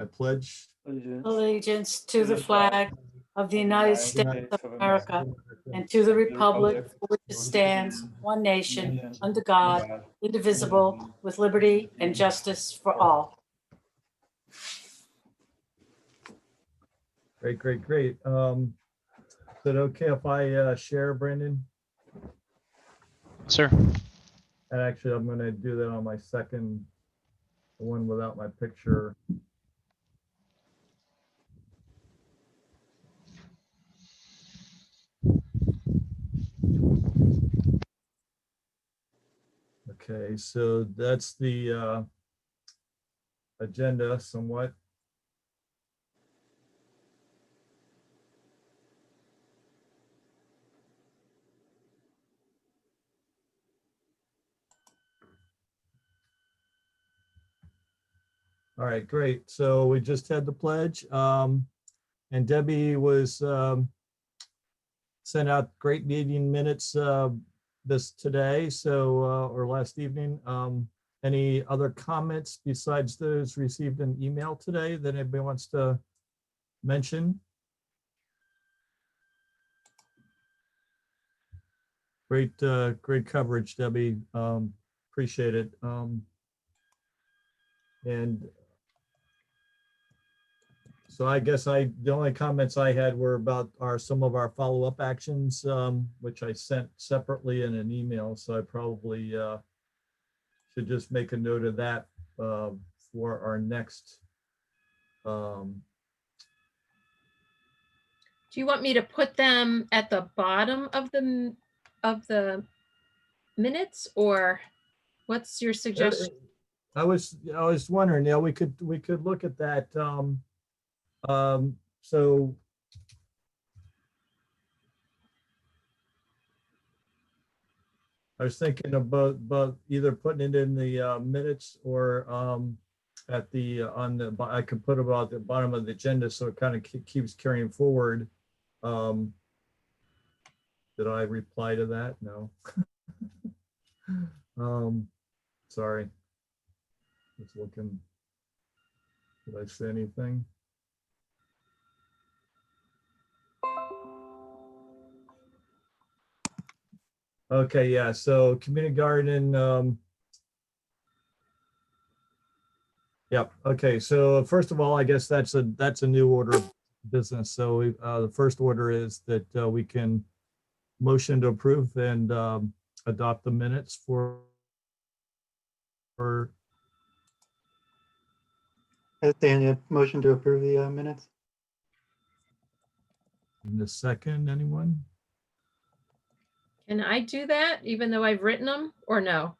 I pledge allegiance to the flag of the United States of America and to the republic for which it stands, one nation, under God, indivisible, with liberty and justice for all. Great, great, great. Is it okay if I share, Brandon? Sir. And actually, I'm going to do that on my second one without my picture. Okay, so that's the agenda somewhat. All right, great. So we just had the pledge, and Debbie was sent out great meeting minutes this today, so or last evening. Any other comments besides those received in email today that anybody wants to mention? Great, great coverage, Debbie. Appreciate it. And so I guess the only comments I had were about some of our follow-up actions, which I sent separately in an email. So I probably should just make a note of that for our next. Do you want me to put them at the bottom of the minutes, or what's your suggestion? I was wondering, yeah, we could look at that. So I was thinking about either putting it in the minutes or at the I could put about the bottom of the agenda so it kind of keeps carrying forward. Did I reply to that? No. Sorry. Just looking. Did I say anything? Okay, yeah, so community garden. Yep, okay, so first of all, I guess that's a new order of business. So the first order is that we can motion to approve and adopt the minutes for Daniel, motion to approve the minutes. in the second, anyone? Can I do that even though I've written them, or no?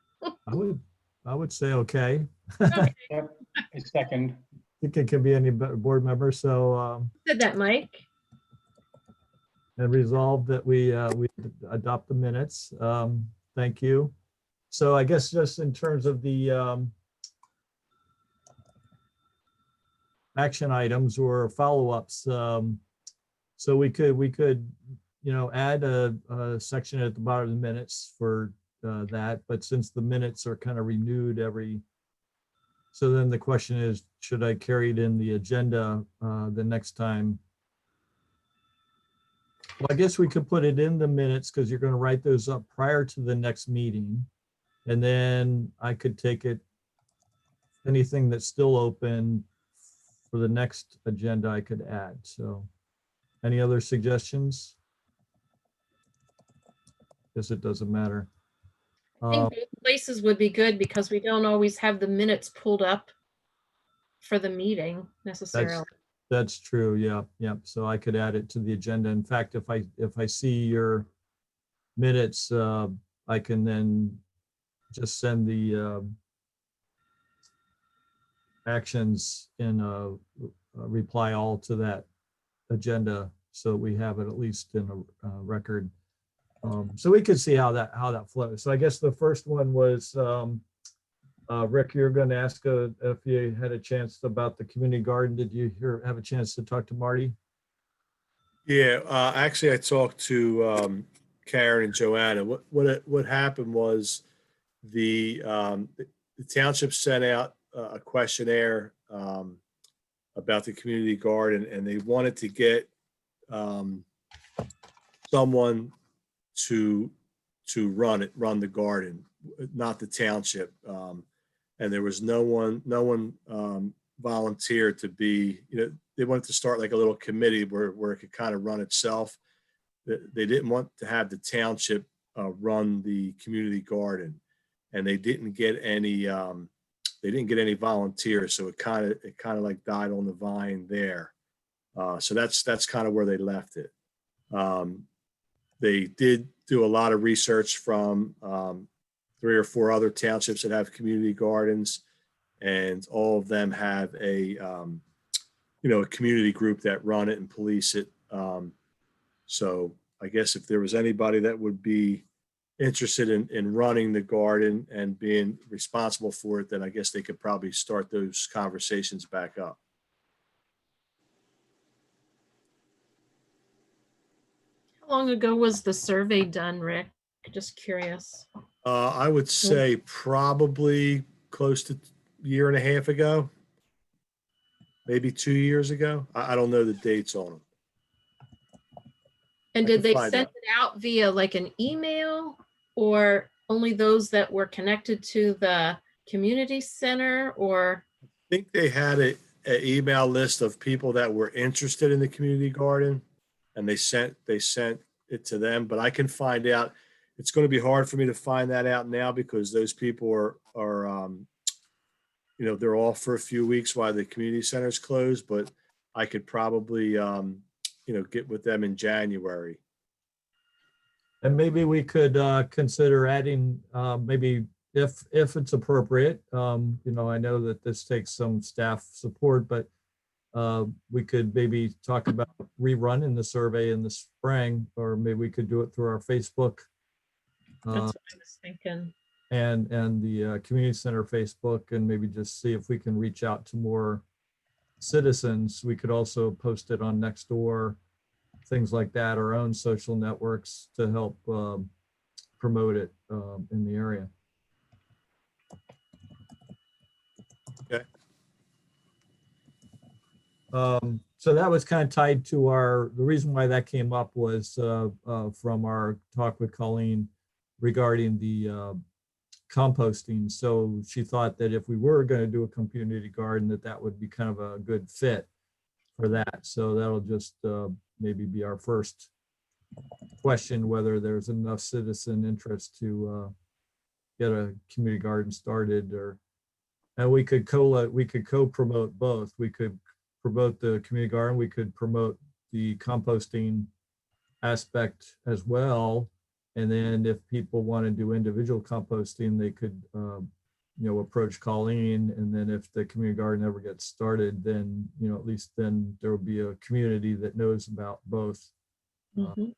I would say okay. Okay. Yep, a second. I think it can be any board member, so Said that, Mike. and resolve that we adopt the minutes. Thank you. So I guess just in terms of the action items or follow-ups, so we could add a section at the bottom of the minutes for that, but since the minutes are kind of renewed so then the question is, should I carry it in the agenda the next time? Well, I guess we could put it in the minutes because you're going to write those up prior to the next meeting. And then I could take it, anything that's still open for the next agenda I could add. So any other suggestions? Guess it doesn't matter. I think both places would be good because we don't always have the minutes pulled up for the meeting necessarily. That's true. Yeah. Yeah. So I could add it to the agenda. In fact, if I see your minutes, I can then just send the actions in a reply all to that agenda so we have it at least in a record. So we could see how that flows. So I guess the first one was Rick, you're going to ask if you had a chance about the community garden. Did you have a chance to talk to Marty? Yeah, actually, I talked to Karen and Joanna. What happened was the township sent out a questionnaire about the community garden, and they wanted to get someone to run the garden, not the township. And there was no one volunteered to be, they wanted to start like a little committee where it could kind of run itself. They didn't want to have the township run the community garden, and they didn't get any volunteers. So it kind of like died on the vine there. So that's kind of where they left it. They did do a lot of research from 3 or 4 other townships that have community gardens, and all of them have a community group that run it and police it. So I guess if there was anybody that would be interested in running the garden and being responsible for it, then I guess they could probably start those conversations back up. How long ago was the survey done, Rick? Just curious. I would say probably close to a year and a half ago, maybe 2 years ago. I don't know the dates on them. And I did can they find send out. it out via like an email, or only those that were connected to the community center, or? I think they had an email list of people that were interested in the community garden, and they sent it to them. But I can find out. It's going to be hard for me to find that out now because those people are they're off for a few weeks while the community center is closed. But I could probably get with them in January. And maybe we could consider adding, maybe if it's appropriate, I know that this takes some staff support, but we could maybe talk about rerunning the survey in the spring, or maybe we could do it through our Facebook That's what I was thinking. and the community center Facebook, and maybe just see if we can reach out to more citizens. We could also post it on Nextdoor, things like that, our own social networks to help promote it in the area. Okay. So that was kind of tied to the reason why that came up was from our talk with Colleen regarding the composting. So she thought that if we were going to do a community garden, that would be kind of a good fit for that. So that'll just maybe be our first question, whether there's enough citizen interest to get a community garden started, and we could co-promote both. We could promote the community garden. We could promote the composting aspect as well. And then if people want to do individual composting, they could, approach Colleen. And then if the community garden ever gets started, then, at least then there will be a community that knows about both. Mhm.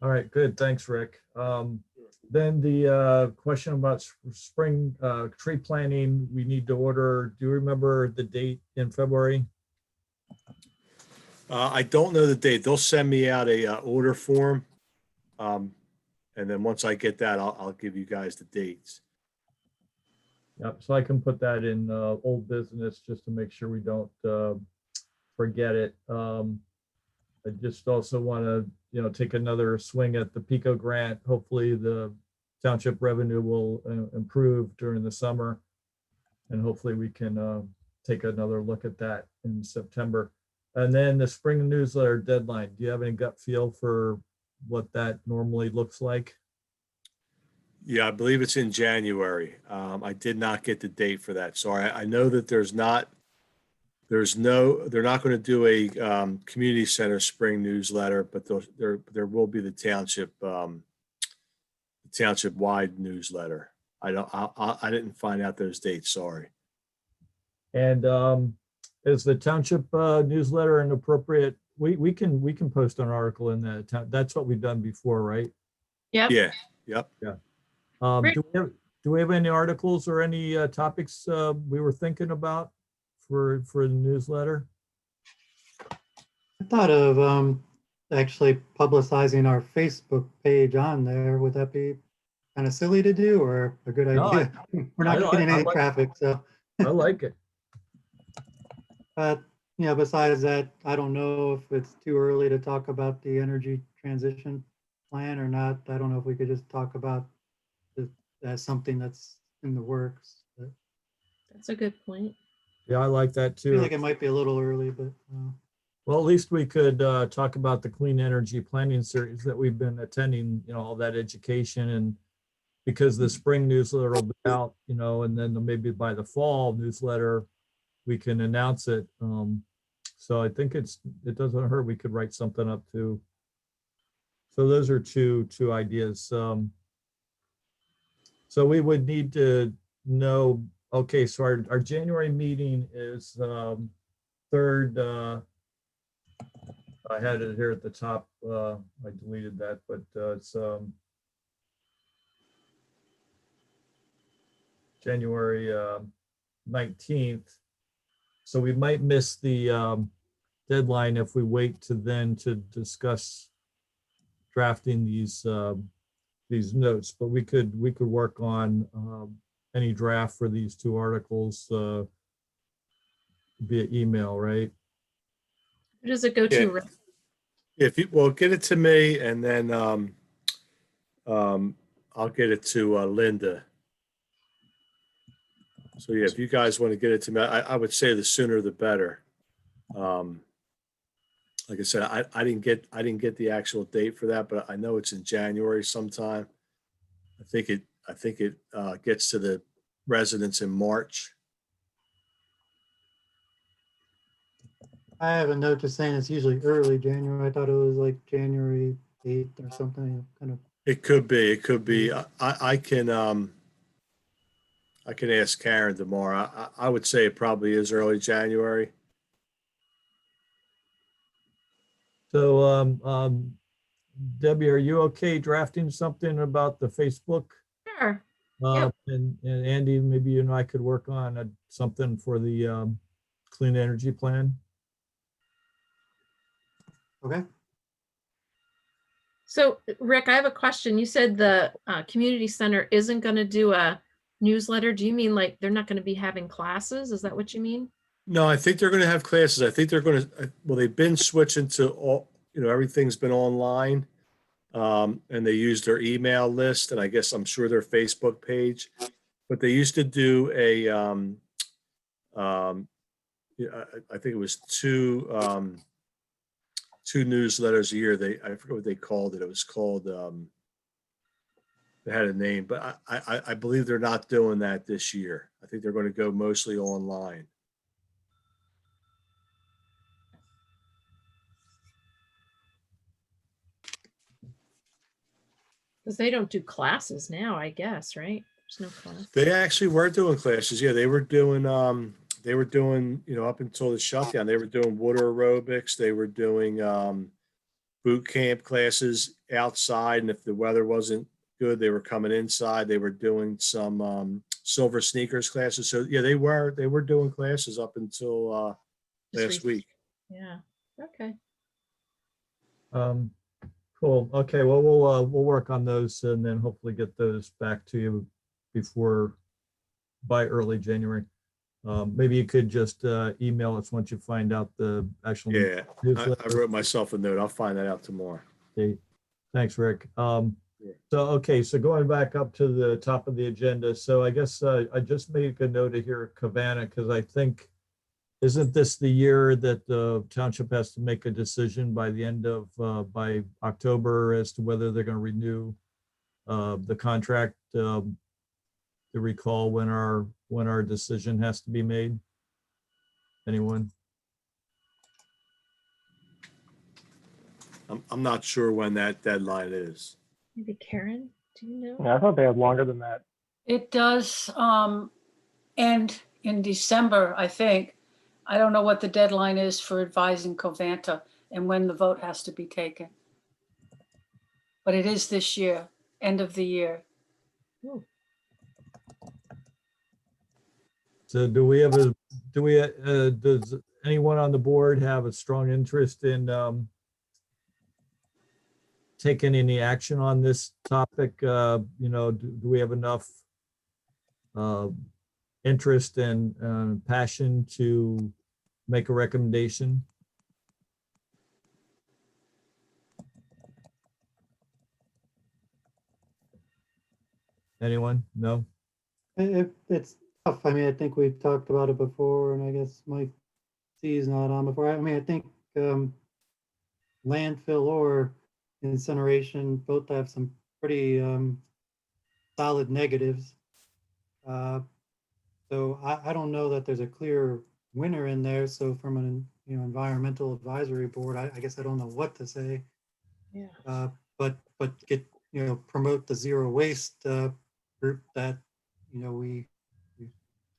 All right, good. Thanks, Rick. Then the question about spring tree planting, we need to order. Do you remember the date in February? I don't know the date. They'll send me out a order form. And then once I get that, I'll give you guys the dates. Yep, so I can put that in old business just to make sure we don't forget it. I just also want to, take another swing at the PICO grant. Hopefully the township revenue will improve during the summer. And hopefully we can take another look at that in September. And then the spring newsletter deadline. Do you have any gut feel for what that normally looks like? Yeah, I believe it's in January. I did not get the date for that. So I know that they're not going to do a community center spring newsletter, but there will be the township wide newsletter. I didn't find out those dates. Sorry. And is the township newsletter an appropriate? We can post an article in that. That's what we've done before, right? Yep. Yeah. Yep. Rick? Do we have any articles or any topics we were thinking about for the newsletter? I thought of actually publicizing our Facebook page on there. Would that be kind of silly to do or a good No, idea? We're not I getting any like- traffic, so. I like it. But, besides that, I don't know if it's too early to talk about the energy transition plan or not. I don't know if we could just talk about it as something that's in the works. But That's a good point. Yeah, I like that I feel too. like it might be a little early, but Well, at least we could talk about the clean energy planning series that we've been attending, all that education, and because the spring newsletter will be out, and then maybe by the fall newsletter, we can announce it. So I think it doesn't hurt. We could write something up too. So those are two ideas. So we would need to know, okay, so our January meeting is third, I had it here at the top. I deleted that, but it's January 19th. So we might miss the deadline if we wait to then to discuss drafting these notes. But we could work on any draft for these two articles via email, right? Who does it go Yeah. to? Rick? If you, well, get it to me and then I'll get it to Linda. So yeah, if you guys want to get it to me, I would say the sooner the better. Like I said, I didn't get the actual date for that, but I know it's in January sometime. I think it gets to the residents in March. I have a note just saying it's usually early January. I thought it was like January 8th or something, kind of. It could be. It could be. I can ask Karen tomorrow. I would say it probably is early January. So Debbie, are you okay drafting something about the Facebook? Sure. Yep. And Andy, maybe you and I could work on something for the clean energy plan. Okay. So, Rick, I have a question. You said the community center isn't going to do a newsletter. Do you mean like they're not going to be having classes? Is that what you mean? No, I think they're going to have classes. I think they're going to, well, they've been switching to all, everything's been online. And they use their email list and I guess I'm sure their Facebook page, but they used to do yeah, I think it was two newsletters a year. I forget what they called it. It was called, they had a name, but I believe they're not doing that this year. I think they're going to go mostly online. Because they don't do classes now, I guess, right? There's no class. They actually were doing classes. Yeah, they were doing, up until the shutdown, they were doing water aerobics. They were doing boot camp classes outside. And if the weather wasn't good, they were coming inside. They were doing some silver sneakers classes. So yeah, they were doing classes up until Just last week. Yeah. Okay. Cool. Okay. Well, we'll work on those and then hopefully get those back to you by early January. Maybe you could just email us once you find out the actual. Yeah, I newsletter. wrote myself a note. I'll find that out tomorrow. Okay. Thanks, Rick. Yeah. So going back up to the top of the agenda. So I guess I just made a note of here, Cavanna, because I think, isn't this the year that the township has to make a decision by the end of, by October as to whether they're going to renew the contract? To recall when our decision has to be made? Anyone? I'm not sure when that deadline is. Maybe Karen, do you know? Yeah, I thought they had longer than that. It does end in December, I think. I don't know what the deadline is for advising Covanta and when the vote has to be taken. But it is this year, end of the year. So does anyone on the board have a strong interest in taking any action on this topic? Do we have enough interest and passion to make a recommendation? Anyone? No? It's tough. I mean, I think we've talked about it before, and I guess Mike C is not on before. I mean, I think landfill or incineration both have some pretty solid negatives. So I don't know that there's a clear winner in there. So from an environmental advisory board, I guess I don't know what to say. Yeah. But get promote the zero waste group that we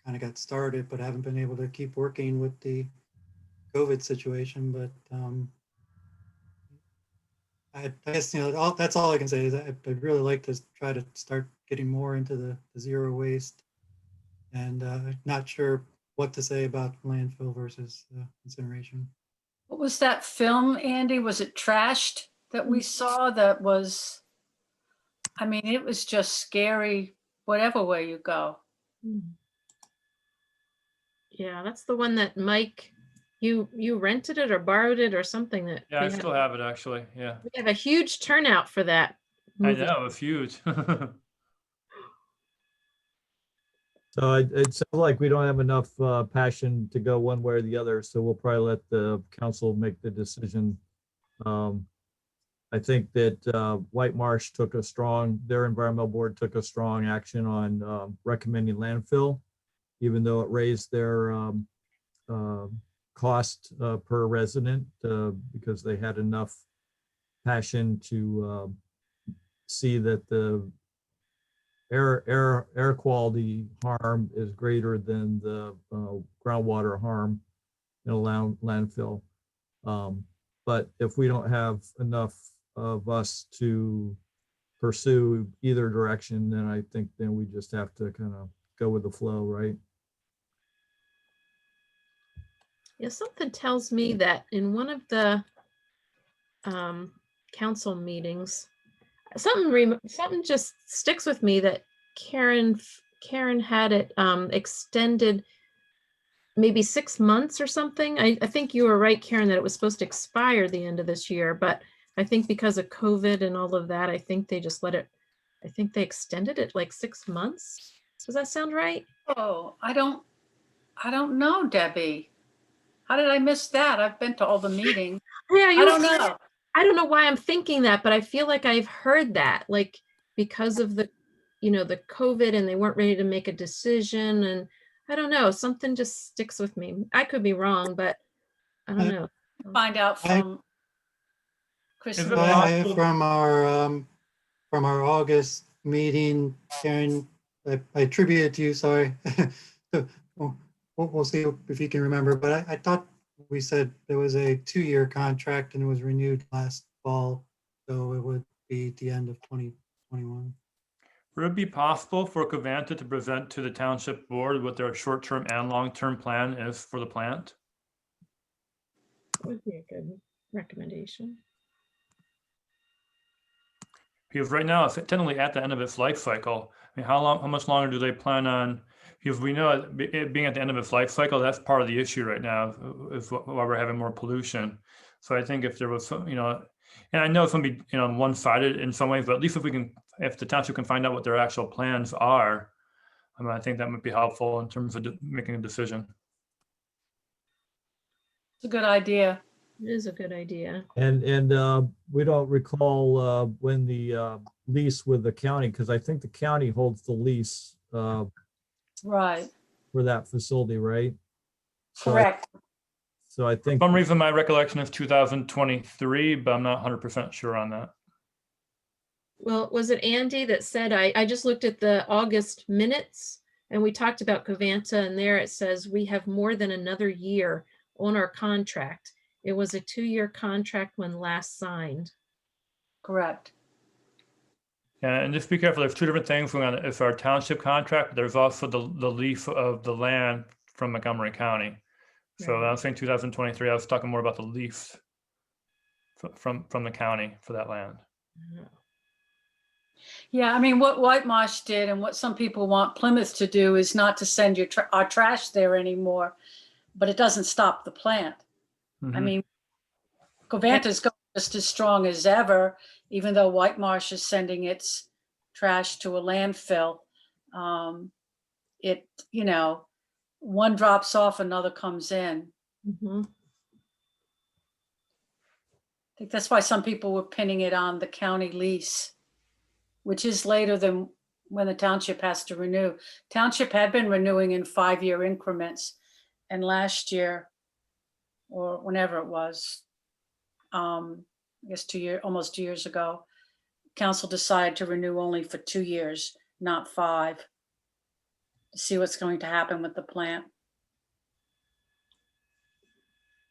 kind of got started, but haven't been able to keep working with the COVID situation. But I guess that's all I can say is I'd really like to try to start getting more into the zero waste, and not sure what to say about landfill versus incineration. What was that film, Andy? Was it Trashed that we saw? That was, I mean, it was just scary, whatever way you go. Yeah, that's the one that Mike, you rented it or borrowed it or something that. Yeah, I we had- still have it actually. Yeah. We have a huge turnout for that I movie. know, it's huge. So it sounds like we don't have enough passion to go one way or the other, so we'll probably let the council make the decision. I think that White Marsh their environmental board took a strong action on recommending landfill, even though it raised their cost per resident because they had enough passion to see that the air quality harm is greater than the groundwater harm in a landfill. But if we don't have enough of us to pursue either direction, then I think then we just have to kind of go with the flow, right? Yeah, something tells me that in one of the council meetings, something just sticks with me that Karen had it extended maybe 6 months or something. I think you were right, Karen, that it was supposed to expire the end of this year, but I think because of COVID and all of that, I think they just I think they extended it like 6 months. Does that sound right? Oh, I don't know, Debbie. How did I miss that? I've been to all the meetings. Yeah, I don't know. I don't know why I'm thinking that, but I feel like I've heard that, like because of the COVID and they weren't ready to make a decision. And I don't know, something just sticks with me. I could be wrong, but I don't know. Find out from Chris. Is and it Mary. possible- From our August meeting, Karen, I attributed to you, sorry. We'll see if you can remember, but I thought we said there was a 2-year contract and it was renewed last fall, so it would be the end of 2021. Would it be possible for Covanta to present to the township board what their short-term and long-term plan is for the plant? That would be a good recommendation. Because right now it's technically at the end of its life cycle. I mean, how much longer do they plan on? Because we know it being at the end of its life cycle, that's part of the issue right now, is why we're having more pollution. So I think if there was some, and I know it's going to be, one-sided in some ways, but at least if the township can find out what their actual plans are, I think that might be helpful in terms of making a decision. It's a good idea. It is a good idea. And we don't recall when the lease with the county, because I think the county holds the lease Right. for that facility, right? So Correct. So I For think, some reason, my recollection is 2023, but I'm not 100% sure on that. Well, was it Andy that said, I just looked at the August minutes and we talked about Covanta, and there it says we have more than another year on our contract. It was a 2-year contract when last signed. Correct. Yeah, and just be careful, there's two different things going on. It's our township contract, but there's also the lease of the land from Montgomery County. So Right. I was saying 2023, I was talking more about the lease from the county for that land. Yeah, I mean, what White Marsh did and what some people want Plymouth to do is not to send our trash there anymore. but it doesn't stop the plant. I Mhm. mean, Covanta's going just as strong as ever, even though White Marsh is sending its trash to a landfill. It, you know, one drops off, another comes in. Mhm. I think that's why some people were pinning it on the county lease, which is later than when the township has to renew. Township had been renewing in 5-year increments, and last year, or whenever it was, I guess almost 2 years ago, council decided to renew only for 2 years, not 5, to see what's going to happen with the plant.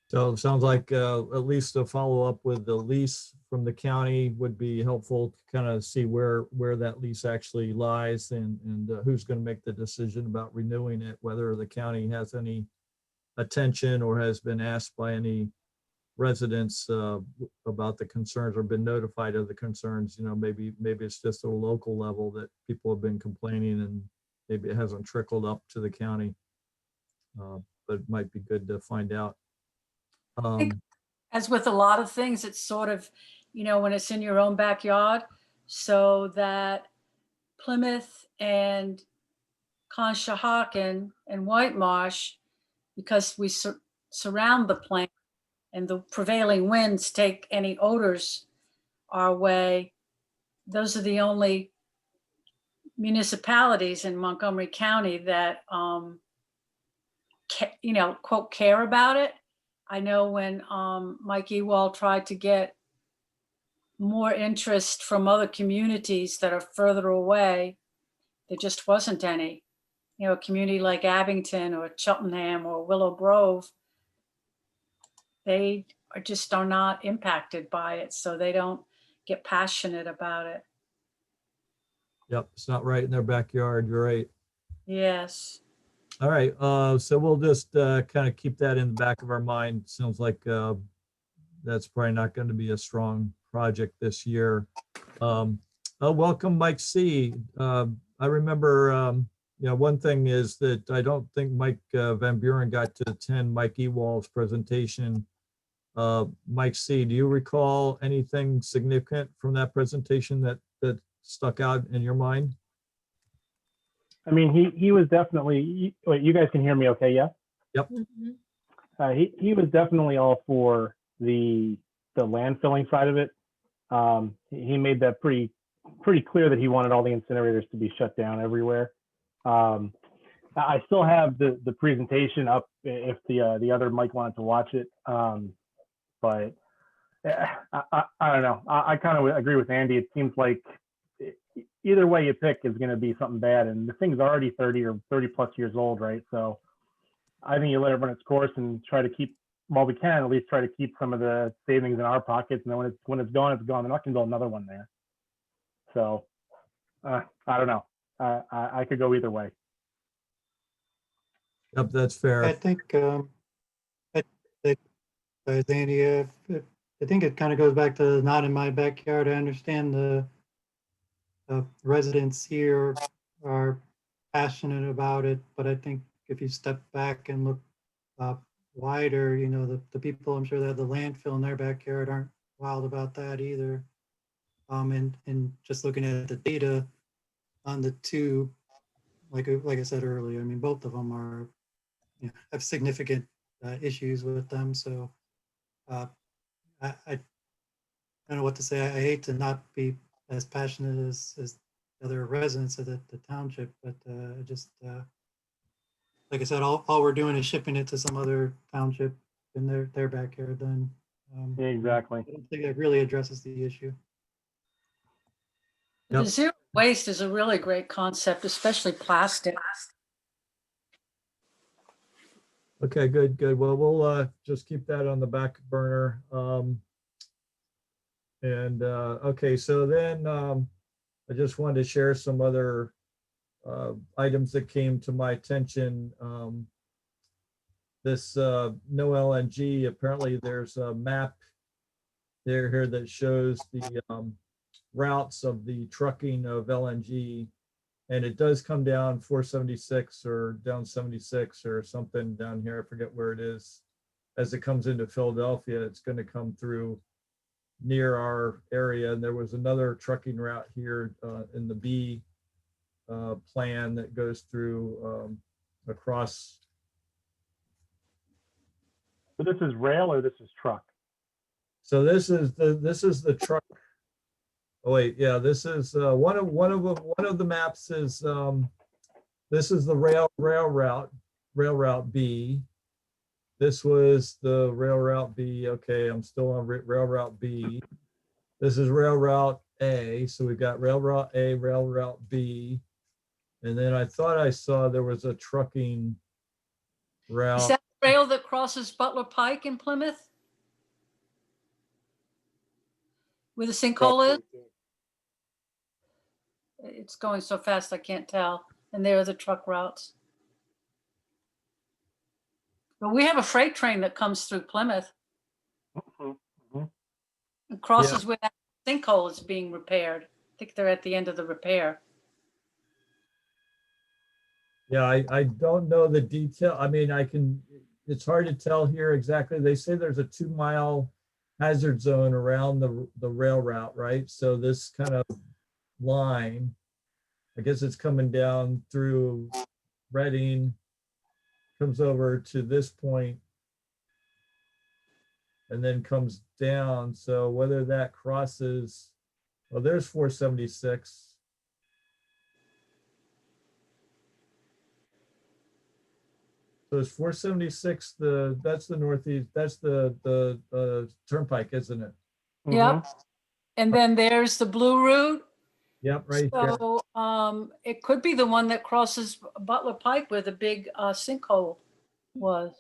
So it sounds like at least a follow-up with the lease from the county would be helpful to kind of see where that lease actually lies and who's going to make the decision about renewing it, whether the county has any attention or has been asked by any residents about the concerns or been notified of the concerns. You know, maybe it's just at a local level that people have been complaining and maybe it hasn't trickled up to the county. But it might be good to find out. As with a lot of things, it's sort of, you know, when it's in your own backyard, so that Plymouth and Conshohocken and White Marsh, because we surround the plant and the prevailing winds take any odors our way, those are the only municipalities in Montgomery County that, you know, quote, care about it. I know when Mike Ewald tried to get more interest from other communities that are further away, there just wasn't any. You know, a community like Abington or Cheltenham or Willow Grove, they are not impacted by it, so they don't get passionate about it. Yep, it's not right in their backyard. You're right. Yes. All right, so we'll just kind of keep that in the back of our mind. Sounds like that's probably not going to be a strong project this year. Welcome, Mike C. I remember, you know, one thing is that I don't think Mike Van Buren got to attend Mike Ewald's presentation. Mike C., do you recall anything significant from that presentation that stuck out in your mind? I mean, he was definitely, wait, you guys can hear me okay, yeah? Mhm. He was definitely all for the landfilling side of it. He made that pretty clear that he wanted all the incinerators to be shut down everywhere. I still have the presentation up if the other Mike wanted to watch it. But I don't know. I kind of agree with Andy. It seems like either way you pick is going to be something bad, and the thing's already 30 or 30 plus years old, right? So I think you let it run its course and try to keep, while we can, at least try to keep some of the savings in our pockets. And then when it's gone, it's gone. They're not going to build another one there. So I don't know. I could go either way. Yep, that's fair. I think, Andy, I think it kind of goes back to not in my backyard. I understand the residents here are passionate about it, but I think if you step back and look wider, you know, the people I'm sure that have the landfill in their backyard aren't wild about that either. And just looking at the data on the two, like I said earlier, I mean, both of them are, you know, have significant issues with them. So I don't know what to say. I hate to not be as passionate as other residents of the township, but just like I said, all we're doing is shipping it to some other township in their backyard. Then Yeah, exactly. I don't think that really addresses the issue. Yep. The zero waste is a really great concept, especially plastic. Okay, good. Well, we'll just keep that on the back burner. Okay, so then I just wanted to share some other items that came to my attention. This no LNG, apparently there's a map there here that shows the routes of the trucking of LNG And it does come down 476 or down 76 or something down here. I forget where it is. As it comes into Philadelphia, it's going to come through near our area. And there was another trucking route here in the B plan that goes through across. So this is rail or this is truck? So this is the truck. Oh wait, yeah, this is one of the maps is this is the rail route B. This was the rail route B. Okay, I'm still on rail route B. This is rail route A. So we've got rail route A, rail route B. And then I thought I saw there was a trucking Is route. that the rail that crosses Butler Pike in Plymouth? Where the sinkhole is? It's going so fast I can't tell. And there are the truck routes. But we have a freight train that comes through Plymouth and crosses where that sinkhole is being repaired. I think they're at the end of the repair. Yeah, I don't know the detail. I mean, it's hard to tell here exactly. They say there's a 2-mile hazard zone around the rail route, right? So this kind of line, I guess it's coming down through Reading, comes over to this point, and then comes down. So whether that crosses, well, there's 476. So it's 476, that's the northeast, that's the turnpike, isn't it? Yep. And then there's the blue route. Yep, right there. So it could be the one that crosses Butler Pike where the big sinkhole was.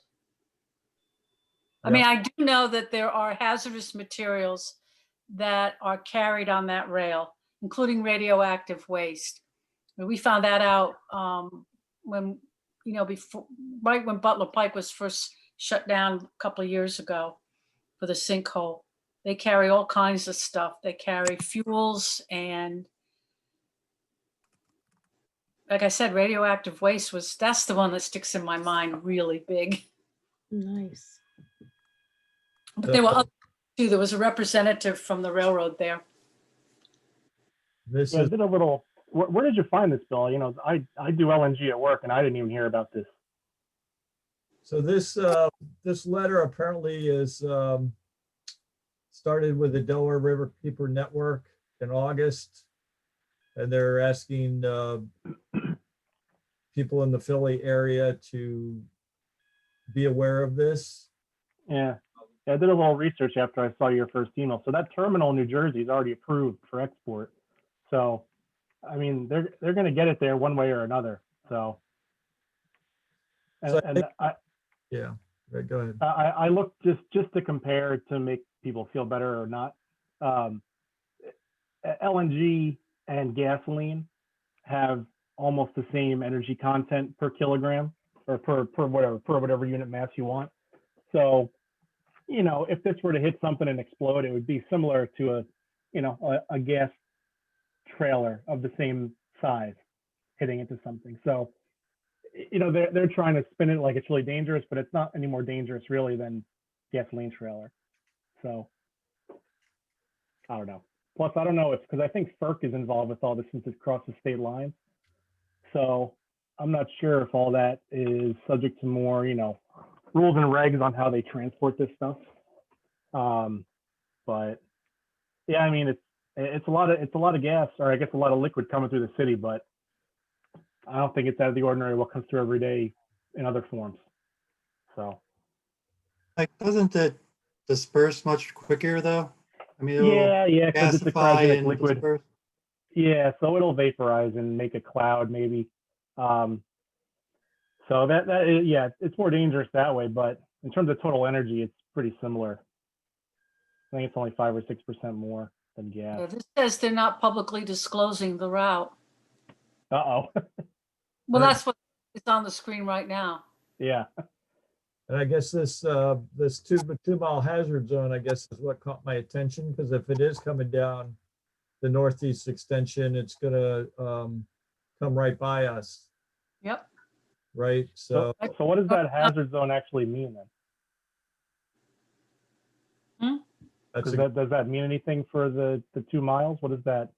I mean, I do know that there are hazardous materials that are carried on that rail, including radioactive waste. And we found that out when, before, right when Butler Pike was first shut down a couple of years ago for the sinkhole. They carry all kinds of stuff. They carry fuels and, like I said, radioactive waste that's the one that sticks in my mind really big. Nice. But there were others too. There was a representative from the railroad there. This Yeah, I is, did a little. Where did you find this, Bill? You know, I do LNG at work, and I didn't even hear about this. so this letter apparently is started with the Delaware River Keeper Network in August. And they're asking people in the Philly area to be aware of this. Yeah, I did a little research after I saw your first email. So that terminal in New Jersey is already approved for export. So, I mean, they're going to get it there one way or another. So, So and yeah, right, go ahead. I looked just to compare to make people feel better or not. LNG and gasoline have almost the same energy content per kilogram or per whatever unit mass you want. So, you know, if this were to hit something and explode, it would be similar to a gas trailer of the same size hitting into something. So, you know, they're trying to spin it like it's really dangerous, but it's not any more dangerous really than gasoline trailer. So I don't know. Plus, I don't know if, because I think FERC is involved with all this since it crosses state lines. So I'm not sure if all that is subject to more, rules and regs on how they transport this stuff. But yeah, I mean, it's a lot of gas, or I guess a lot of liquid coming through the city, but I don't think it's out of the ordinary what comes through every day in other forms. So Like, doesn't it disperse much quicker though? I mean, yeah, because it's a gasify cryogenic and liquid. disperse. Yeah, so it'll vaporize and make a cloud maybe. So that is, yeah, it's more dangerous that way, but in terms of total energy, it's pretty similar. I think it's only 5 or 6% more than gas. Yeah, this says they're not publicly disclosing the route. Uh-oh. Well, that's what is on the screen right now. Yeah. And I guess this 2-mile hazard zone, I guess, is what caught my attention, because if it is coming down the northeast extension, it's gonna come right by us, Yep. right? So, So so what does that hazard zone actually mean then? that's Does that mean anything for the 2 miles? What is that?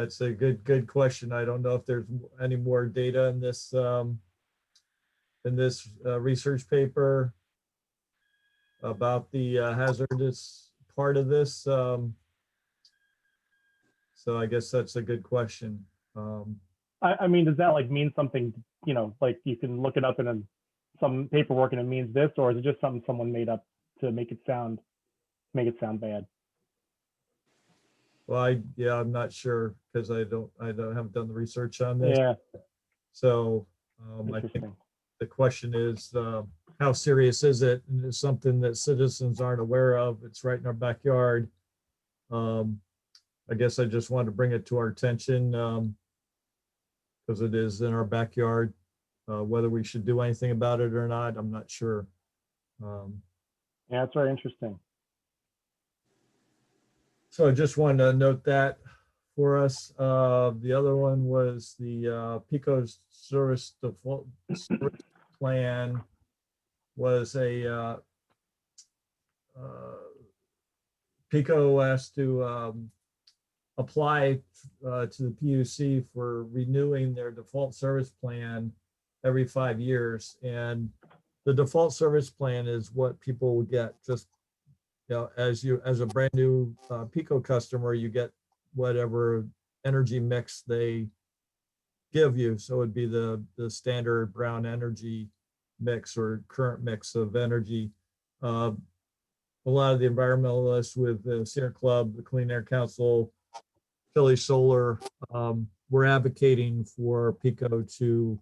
that's a good question. I don't know if there's any more data in this research paper about the hazardous part of this. So I guess that's a good question. I mean, does that like mean something, you know, like you can look it up in some paperwork and it means this, or is it just something someone made up to make it sound bad? Well, I'm not sure because haven't done the research on this. Yeah, So I think interesting. the question is, how serious is it? And it's something that citizens aren't aware of. It's right in our backyard. I guess I just wanted to bring it to our attention because it is in our backyard. Whether we should do anything about it or not, I'm not sure. Yeah, it's very interesting. So I just wanted to note that for us. The other one was the Pico service default service plan was a Pico has to apply to the PUC for renewing their default service plan every 5 years. And the default service plan is what people will get just, as a brand new Pico customer, you get whatever energy mix they give you. So it'd be the standard brown energy mix or current mix of energy. A lot of the environmentalists with the Sierra Club, the Clean Air Council, Philly Solar, we're advocating for Pico to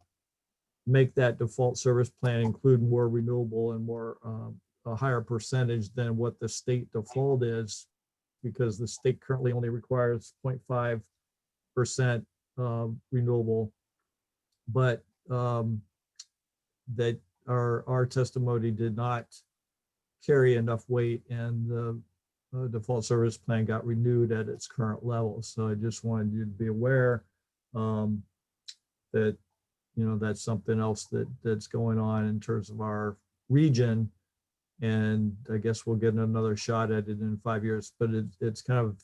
make that default service plan include more renewable and more a higher percentage than what the state default is, because the state currently only requires 0.5% renewable. But that our testimony did not carry enough weight, and the default service plan got renewed at its current level. So I just wanted you to be aware that that's something else that's going on in terms of our region. And I guess we'll get another shot at it in 5 years. But it's kind of,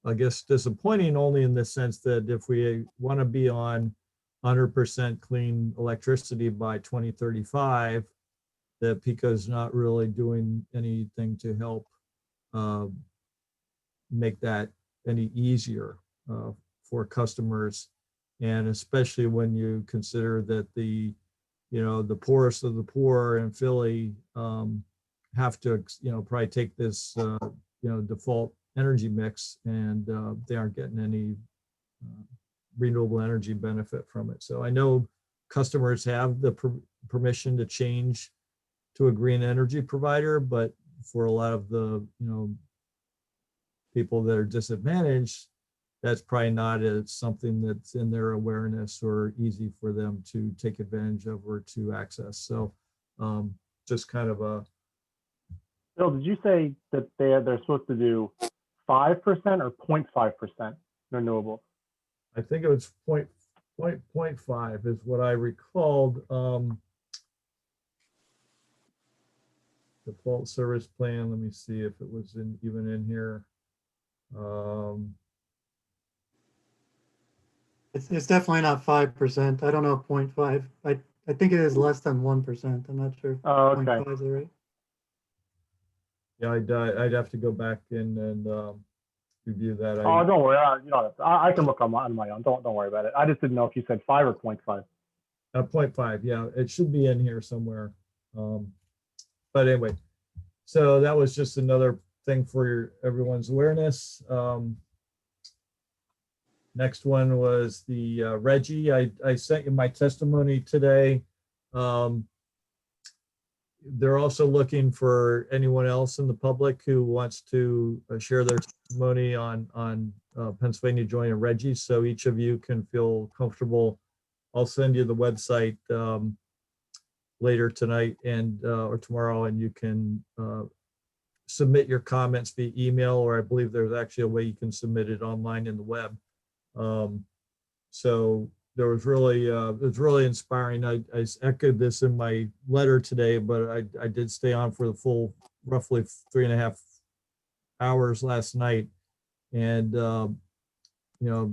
I guess, disappointing only in the sense that if we want to be on 100% clean electricity by 2035, that Pico's not really doing anything to help make that any easier for customers. And especially when you consider that the poorest of the poor in Philly have to, probably take this, default energy mix, and they aren't getting any renewable energy benefit from it. So I know customers have the permission to change to a green energy provider, but for a lot of the, people that are disadvantaged, that's probably not something that's in their awareness or easy for them to take advantage of or to access. So just kind of a. Bill, did you say that they're supposed to do 5% or 0.5% renewable? I think it was 0.5 is what I recalled. Default service plan. Let me see if it was even in here. It's definitely not 5%. I don't know 0.5. I think it is less than 1%. I'm not sure if Oh, okay. 0.5 is right. Yeah, I'd have to go back in and review that. Oh, don't worry. I can look on my own. Don't worry about it. I just didn't know if you said 5 or 0.5. 0.5. Yeah, it should be in here somewhere. But anyway, so that was just another thing for everyone's awareness. Next one was the Reggie. I sent you my testimony today. They're also looking for anyone else in the public who wants to share their testimony on Pennsylvania joining Reggie. So each of you can feel comfortable. I'll send you the website later tonight and or tomorrow, and you can submit your comments via email, or I believe there's actually a way you can submit it online in the web. So there was really, it was really inspiring. I echoed this in my letter today, but I did stay on for the full roughly 3.5 hours last night. And,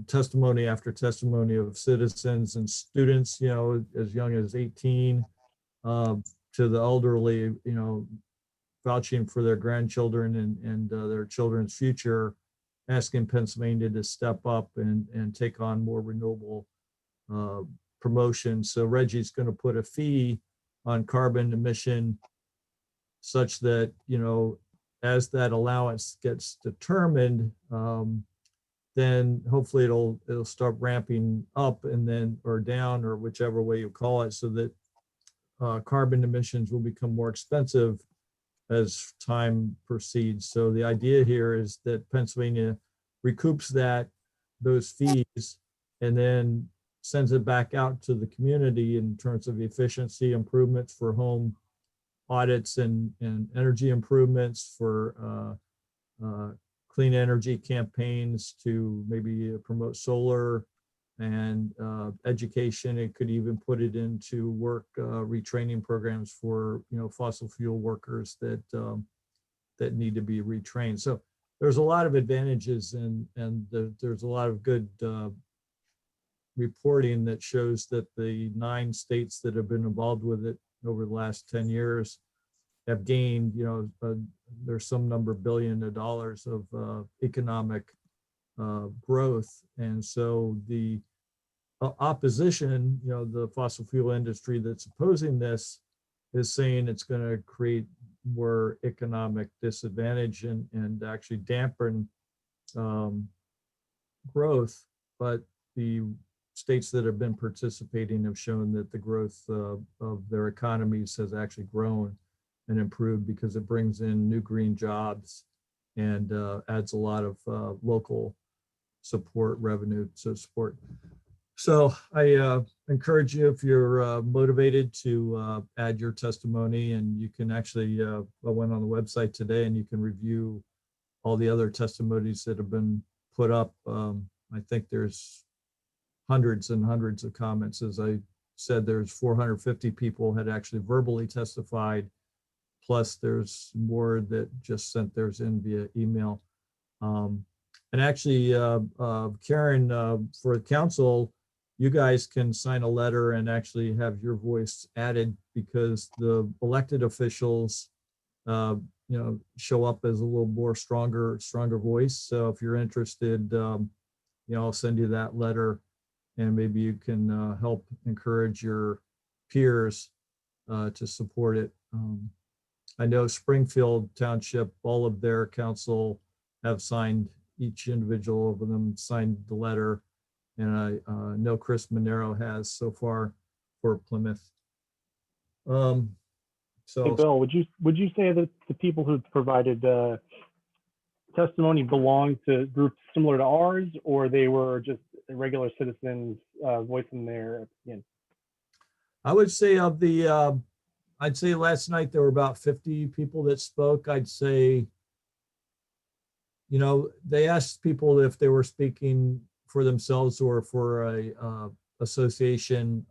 testimony after testimony of citizens and students, as young as 18, to the elderly, vouching for their grandchildren and their children's future, asking Pennsylvania to step up and take on more renewable promotion. So Reggie's going to put a fee on carbon emission such that, as that allowance gets determined, then hopefully it'll start ramping up and then, or down, or whichever way you call it, so that carbon emissions will become more expensive as time proceeds. So the idea here is that Pennsylvania recoups those fees and then sends it back out to the community in terms of efficiency improvements for home audits and energy improvements, for clean energy campaigns to maybe promote solar and education. It could even put it into work retraining programs for fossil fuel workers that need to be retrained. So there's a lot of advantages, and there's a lot of good reporting that shows that the 9 states that have been involved with it over the last 10 years have gained, there's some number of billion of dollars of economic growth. And so the opposition, the fossil fuel industry that's opposing this, is saying it's going to create more economic disadvantage and actually dampen growth. But the states that have been participating have shown that the growth of their economies has actually grown and improved because it brings in new green jobs and adds a lot of local support revenue to support. So I encourage you, if you're motivated, to add your testimony, and you can actually, I went on the website today and you can review all the other testimonies that have been put up. I think there's hundreds and hundreds of comments. As I said, there's 450 people had actually verbally testified, plus there's more that just sent theirs in via email. And actually, Karen, for council, you guys can sign a letter and actually have your voice added, because the elected officials, show up as a little more stronger voice. So if you're interested, I'll send you that letter, and maybe you can help encourage your peers to support it. I know Springfield Township, all of their council have signed, each individual of them signed the letter. And I know Chris Monero has so far for Plymouth. Hey, So Bill, would you say that the people who provided testimony belonged to groups similar to ours, or they were just regular citizens voicing their opinion? I would say I'd say last night there were about 50 people that spoke. I'd say, they asked people if they were speaking for themselves or for a association.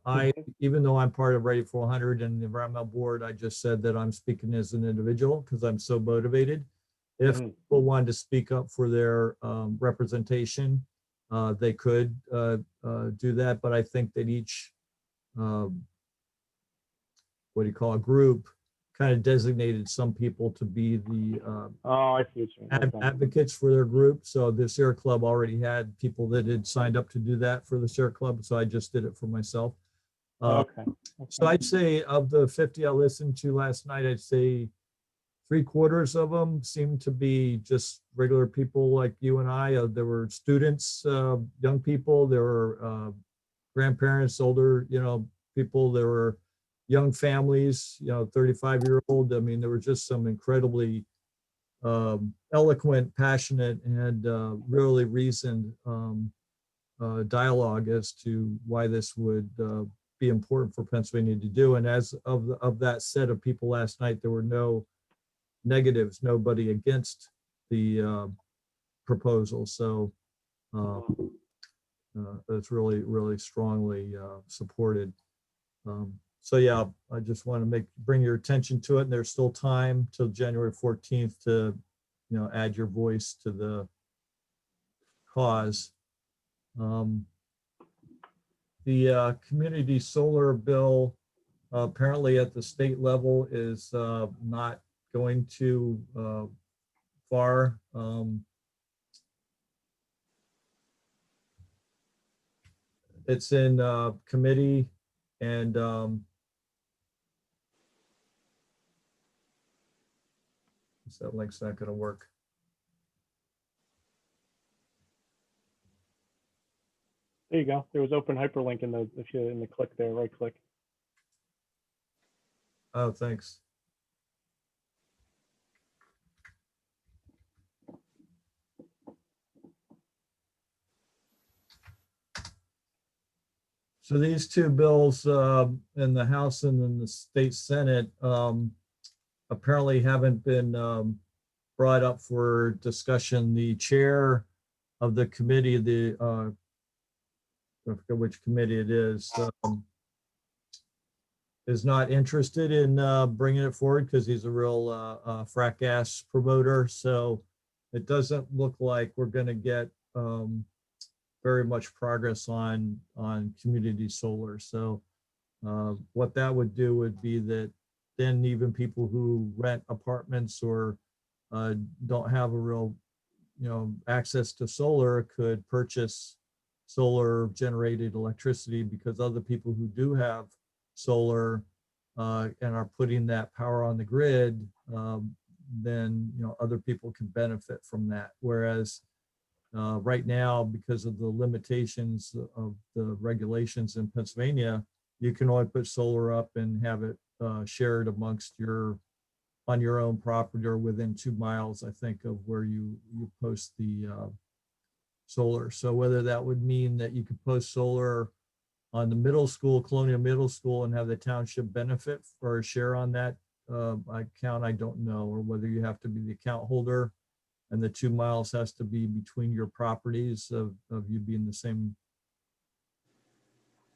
Even though I'm part of Ready for 100 and the environmental board, I just said that I'm speaking as an individual because I'm so motivated. If people wanted to speak up for their representation, they could do that. But I think that each, a group, kind of designated some people to be the I see what you mean. Okay. advocates for their group. So the Sierra Club already had people that had signed up to do that for the Sierra Club. So I just did it for myself. Okay. So I'd say of the 50 I listened to last night, I'd say 3/4 of them seemed to be just regular people like you and I. There were students, young people, there were grandparents, older, people, there were young families, 35-year-old. I mean, there were just some incredibly eloquent, passionate, and really reasoned dialogue as to why this would be important for Pennsylvania to do. And as of that set of people last night, there were no negatives, nobody against the proposal. So that's really, really strongly supported. So yeah, I just want to bring your attention to it. And there's still time till January 14th to, add your voice to the cause. The community solar bill apparently at the state level is not going too far. It's in committee and that link's not going to work. There you go. There was open hyperlink in the click there, right click. Oh, thanks. So these two bills in the House and in the state Senate apparently haven't been brought up for discussion. The chair of the committee, I forget which committee it is not interested in bringing it forward because he's a real frack ass promoter. So it doesn't look like we're going to get very much progress on community solar. So what that would do would be that then even people who rent apartments or don't have a real, access to solar could purchase solar generated electricity, because other people who do have solar and are putting that power on the grid, then other people can benefit from that. Whereas right now, because of the limitations of the regulations in Pennsylvania, you can only put solar up and have it shared on your own property or within 2 miles, I think, of where you post the solar. So whether that would mean that you could post solar on the middle school, Colonial Middle School, and have the township benefit for a share on that account, I don't know, or whether you have to be the account holder and the 2 miles has to be between your properties of you being the same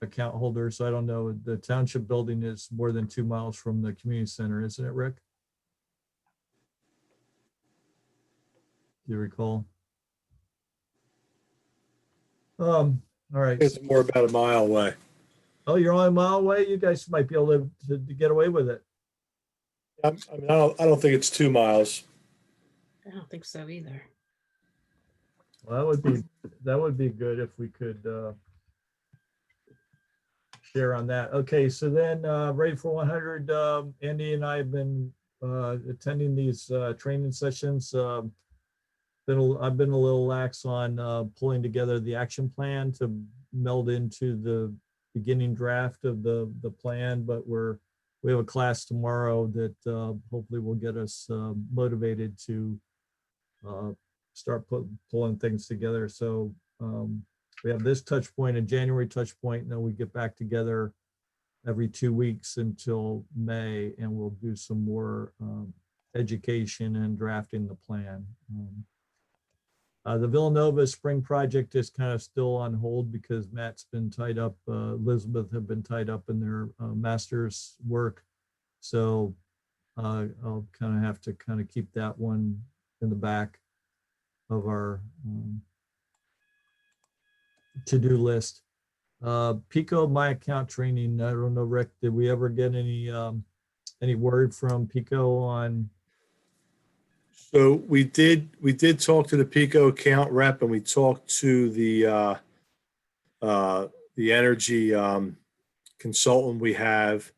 account holder. So I don't know. The township building is more than 2 miles from the community center, isn't it, Rick? Do you recall? All right. It's more about a mile away. Oh, you're only a mile away? You guys might be able to get away with it. I mean, I don't think it's 2 miles. I don't think so either. Well, that would be good if we could share on that. Okay, so then Ready for 100, Andy and I have been attending these training sessions. I've been a little lax on pulling together the action plan to meld into the beginning draft of the plan, but we have a class tomorrow that hopefully will get us motivated to start pulling things together. So we have this touch point, a January touch point, and then we get back together every 2 weeks until May, and we'll do some more education and drafting the plan. The Villanova Spring Project is kind of still on hold because Matt's been tied up, Elizabeth have been tied up in their master's work. So I'll kind of have to kind of keep that one in the back of our to-do list. Pico My Account training. I don't know, Rick, did we ever get any word from Pico on? So we did talk to the Pico account rep, and we talked to the energy consultant we have,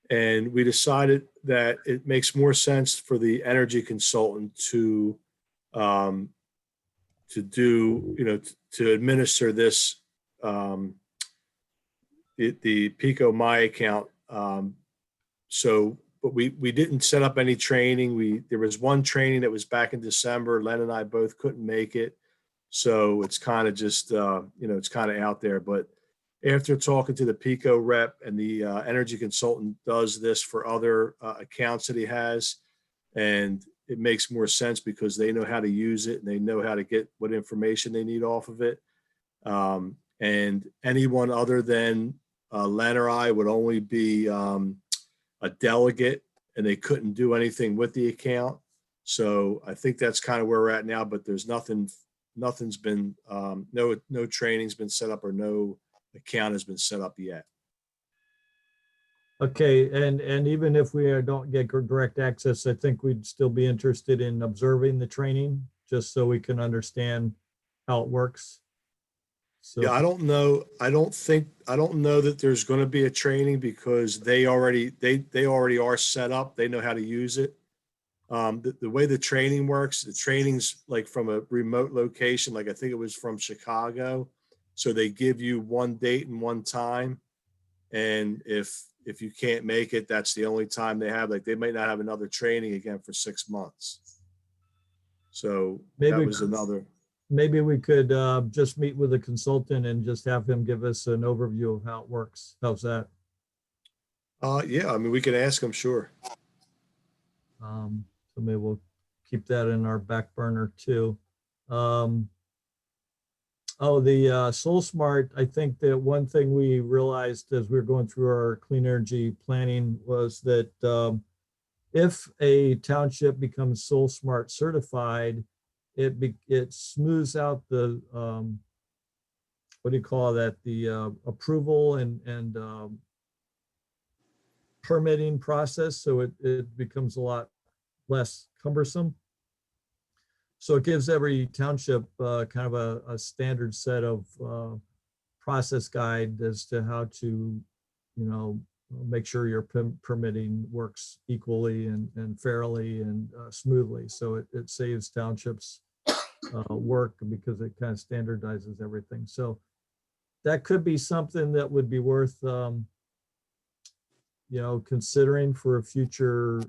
and we decided that it makes more sense for the energy consultant to do, to administer this, the Pico My Account. But we didn't set up any training. There was one training that was back in December. Len and I both couldn't make it. So it's kind of just, it's kind of out there. But after talking to the Pico rep, and the energy consultant does this for other accounts that he has, and it makes more sense because they know how to use it and they know how to get what information they need off of it. and anyone other than Len or I would only be a delegate, and they couldn't do anything with the account. So I think that's kind of where we're at now, but there's nothing's been, no training's been set up or no account has been set up yet. Okay, and even if we don't get direct access, I think we'd still be interested in observing the training, just so we can understand how it works. So, Yeah, I don't know. I don't know that there's going to be a training because they already are set up. They know how to use it. The way the training works, the training's like from a remote location, like I think it was from Chicago. So they give you one date and one time. And if you can't make it, that's the only time they have. Like they might not have another training again for 6 months. So Maybe- that was another. maybe we could just meet with a consultant and just have him give us an overview of how it works. How's that? Yeah, I mean, we can ask them, sure. So maybe we'll keep that in our back burner too. Oh, the Soul Smart, I think that one thing we realized as we were going through our clean energy planning was that if a township becomes Soul Smart certified, it smooths out the what do you call that? The approval and permitting process, so it becomes a lot less cumbersome. So it gives every township kind of a standard set of process guide as to how to, make sure your permitting works equally and fairly and smoothly. So it saves townships work because it kind of standardizes everything. So that could be something that would be worth, considering for a future,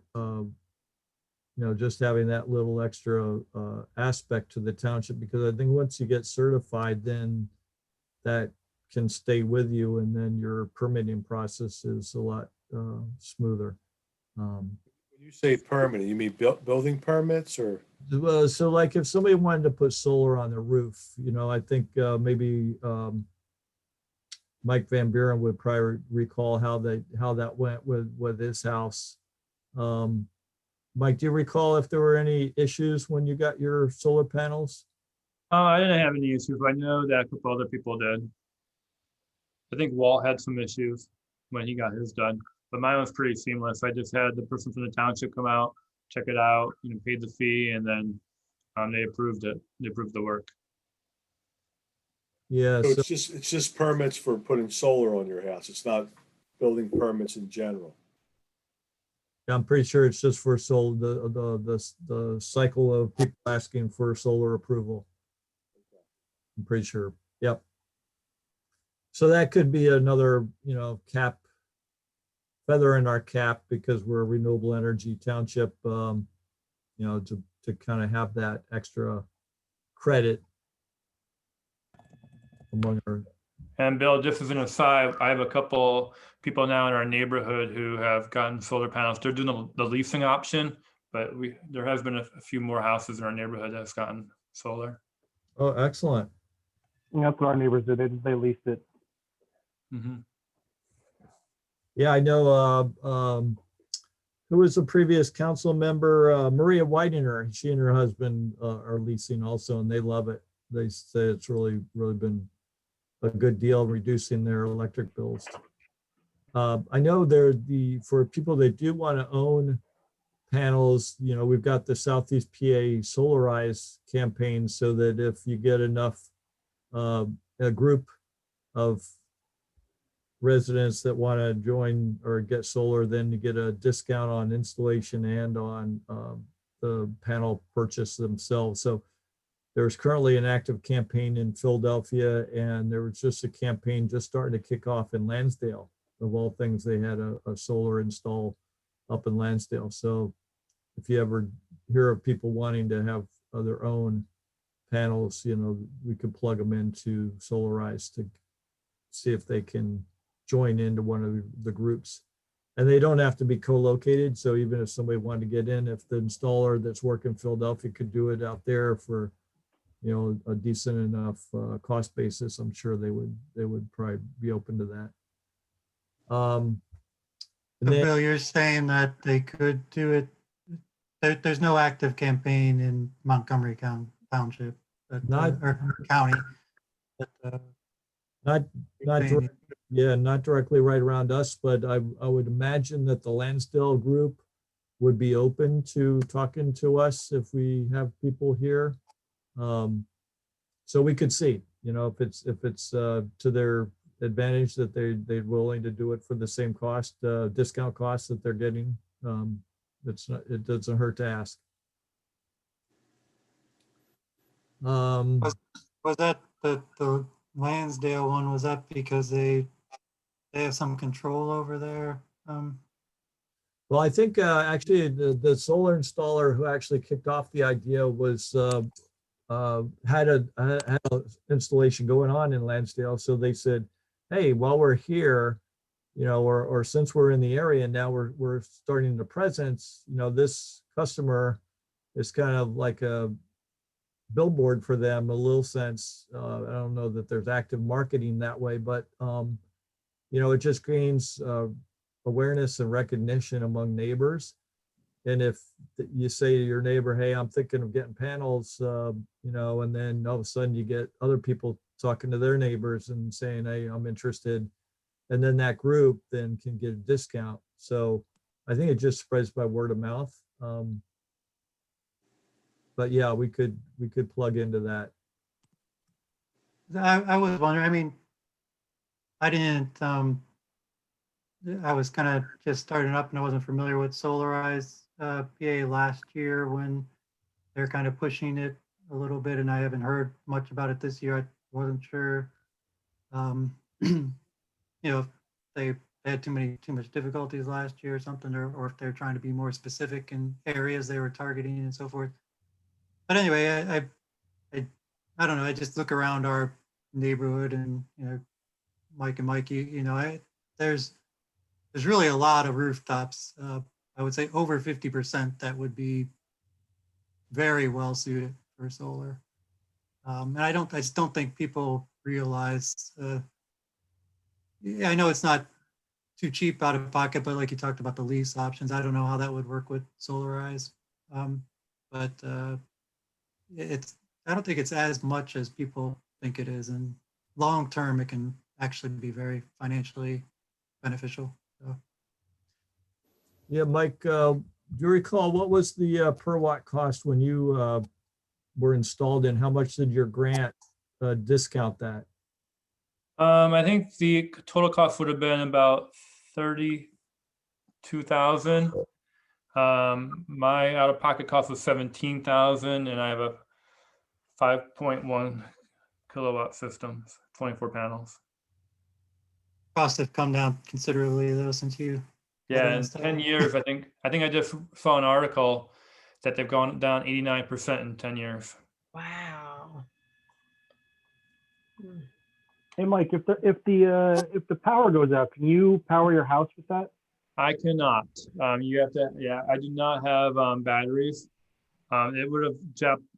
just having that little extra aspect to the township, because I think once you get certified, then that can stay with you, and then your permitting process is a lot smoother. When you say permitting, you mean building permits or? Well, so like if somebody wanted to put solar on the roof, I think maybe Mike Van Buren would probably recall how that went with his house. Mike, do you recall if there were any issues when you got your solar panels? I didn't have any issues. I know that a couple other people did. I think Walt had some issues when he got his done, but mine was pretty seamless. I just had the person from the township come out, check it out, paid the fee, and then they approved it. They approved the work. Yeah, So so it's just permits for putting solar on your house. It's not building permits in general. I'm pretty sure it's just for the cycle of people asking for solar approval. I'm pretty sure. Yep. So that could be another, feather in our cap, because we're a renewable energy township, to kind of have that extra credit among our. And Bill, just as an aside, I have a couple people now in our neighborhood who have gotten solar panels. They're doing the leasing option, but there has been a few more houses in our neighborhood that's gotten solar. Oh, excellent. And that's what our neighbors did. They leased it. Mm-hmm. Yeah, I know, who was the previous council member, Maria Weidinger. She and her husband are leasing also, and they love it. They say it's really, really been a good deal reducing their electric bills. I know for people that do want to own panels, we've got the Southeast PA Solarize campaign, so that if you get enough, a group of residents that want to join or get solar, then you get a discount on installation and on the panel purchase themselves. So there's currently an active campaign in Philadelphia, and there was just a campaign just starting to kick off in Lansdale. Of all things, they had a solar install up in Lansdale. So if you ever hear of people wanting to have their own panels, we could plug them into Solarize to see if they can join into one of the groups. And they don't have to be co-located. So even if somebody wanted to get in, if the installer that's working in Philadelphia could do it out there for, a decent enough cost basis, I'm sure they would probably be open to that. And So then, Bill, you're saying that they could do it. There's no active campaign in Montgomery Township, or county. But, not saying- not directly right around us, but I would imagine that the Lansdale group would be open to talking to us if we have people here. So we could see, if it's to their advantage that they're willing to do it for the same cost, discount cost that they're getting. It doesn't hurt to ask. Was that the Lansdale one? Was that because they have some control over there? Well, I think actually the solar installer who actually kicked off the idea was had a installation going on in Lansdale. So they said, hey, while we're here, or since we're in the area now, we're starting the presence, this customer is kind of like a billboard for them, a little sense. I don't know that there's active marketing that way, but it just gains awareness and recognition among neighbors. And if you say to your neighbor, hey, I'm thinking of getting panels, and then all of a sudden you get other people talking to their neighbors and saying, hey, I'm interested. And then that group then can get a discount. So I think it just spreads by word of mouth. But yeah, we could plug into that. I was wondering, I mean, I didn't, I was kind of just starting up and I wasn't familiar with Solarize PA last year when they're kind of pushing it a little bit, and I haven't heard much about it this year. I wasn't sure, if they had too much difficulties last year or something, or if they're trying to be more specific in areas they were targeting and so forth. But anyway, I don't know. I just look around our neighborhood and, Mike and Mikey, there's really a lot of rooftops. I would say over 50% that would be very well suited for solar. And I just don't think people realize, I know it's not too cheap out of pocket, but like you talked about the lease options, I don't know how that would work with Solarize. But I don't think it's as much as people think it is. And long term, it can actually be very financially beneficial. So. Yeah, Mike, do you recall what was the per watt cost when you were installed, and how much did your grant discount that? I think the total cost would have been about 32,000. My out-of-pocket cost was 17,000, and I have a 5.1 kilowatt system, 24 panels. Costs have come down considerably though since you. Yeah, in 10 years, I think I just saw an article that they've gone down 89% in 10 years. Wow. Hmm. Hey, Mike, if the power goes out, can you power your house with that? I cannot. You have to. Yeah, I do not have batteries. It would have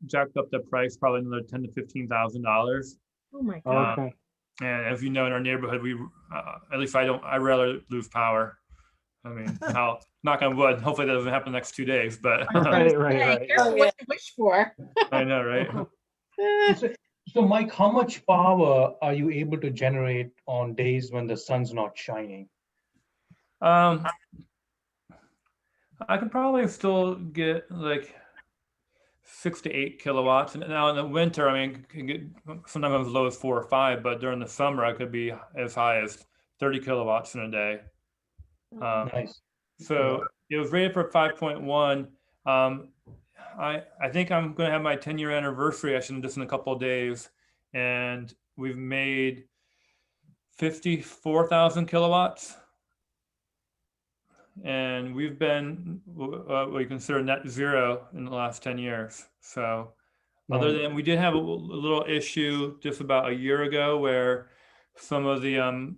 jacked up the price probably another $10,000 to $15,000. Oh my God. Okay. And as you know, in our neighborhood, we at least I rather lose power. I mean, I'll knock on wood. Hopefully that doesn't happen the next 2 days. But Right. Hey, careful what you wish for. I know, right? So, Mike, how much power are you able to generate on days when the sun's not shining? I can probably still get like 6 to 8 kilowatts. And now in the winter, I mean, can get sometimes as low as 4 or 5. But during the summer, I could be as high as 30 kilowatts in a day. Nice. So it was rated for 5.1. I think I'm going to have my 10-year anniversary actually just in a couple of days, and we've made 54,000 kilowatts, and we've been what we consider net zero in the last 10 years. So other than we did have a little issue just about a year ago where some of the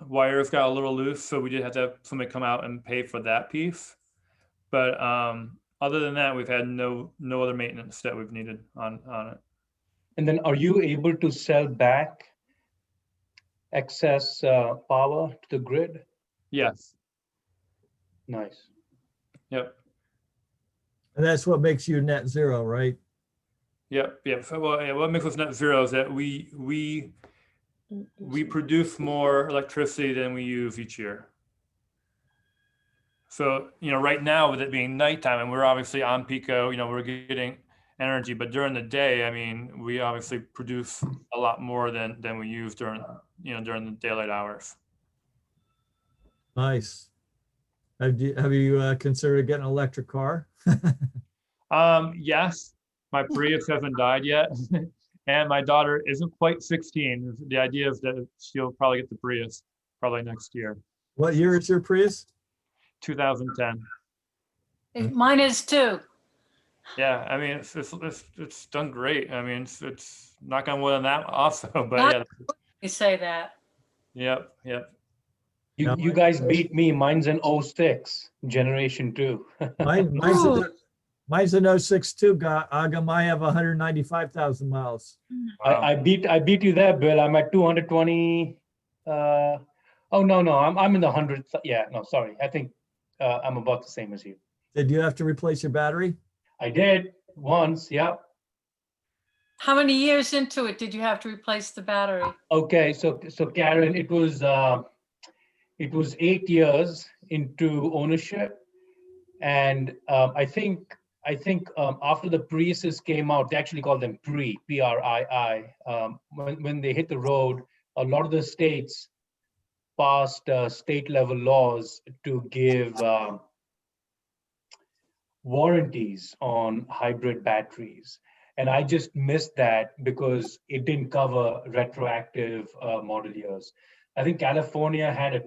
wires got a little loose, so we did have to have somebody come out and pay for that piece. But other than that, we've had no other maintenance that we've needed on it. And then are you able to sell back excess power to the grid? Yes. Nice. Yep. And that's what makes you net zero, right? Yep. Yep. So, well, yeah, what makes us net zero is that we produce more electricity than we use each year. So, right now with it being nighttime and we're obviously on Pico, we're getting energy, but during the day, I mean, we obviously produce a lot more than we use during the daylight hours. Nice. Have you considered getting an electric car? Yes, my Prius hasn't died yet. And my daughter isn't quite 16. The idea is that she'll probably get the Prius probably next year, What year is your Prius? 2010. Mine is too. Yeah, I mean, it's done great. I mean, it's knock on wood on that also, but Not- yeah. You say that. Yep. You, No, you guys beat me. Mine's an 06 generation 2. Mine's an 06 too, Agam. I have 195,000 miles. I beat you there, Bill. I'm at 220. Oh no, I'm in the hundreds. Yeah, no, sorry. I think I'm about the same as you. Did you have to replace your battery? I did once. Yep. How many years into it did you have to replace the battery? Okay, so Karen, it was 8 years into ownership, and I think after the Priuses came out, they actually called them P-R-I-I. When they hit the road, a lot of the states passed state level laws to give warranties on hybrid batteries. And I just missed that because it didn't cover retroactive model years. I think California had a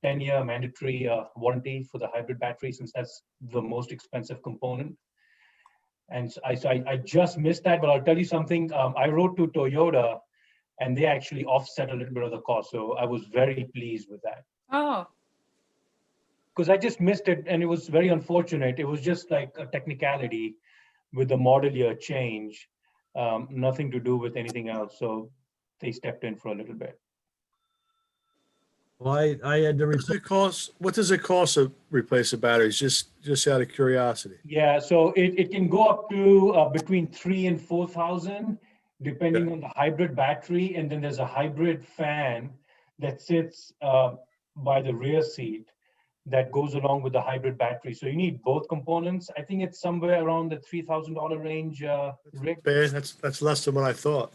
10-year mandatory warranty for the hybrid battery, since that's the most expensive component. And so I just missed that, but I'll tell you something. I wrote to Toyota and they actually offset a little bit of the cost. So I was very pleased with that. Oh, Because I just missed it and it was very unfortunate. It was just like a technicality with the model year change, nothing to do with anything else. So they stepped in for a little bit. Well, I had to What does replace. it cost? What does it cost to replace the batteries? Just out of curiosity. Yeah, so it can go up to between 3,000 and 4,000, depending on the hybrid battery. And then there's a hybrid fan that sits by the rear seat that goes along with the hybrid battery. So you need both components. I think it's somewhere around the $3,000 range, Rick. Bad. That's less than what I thought.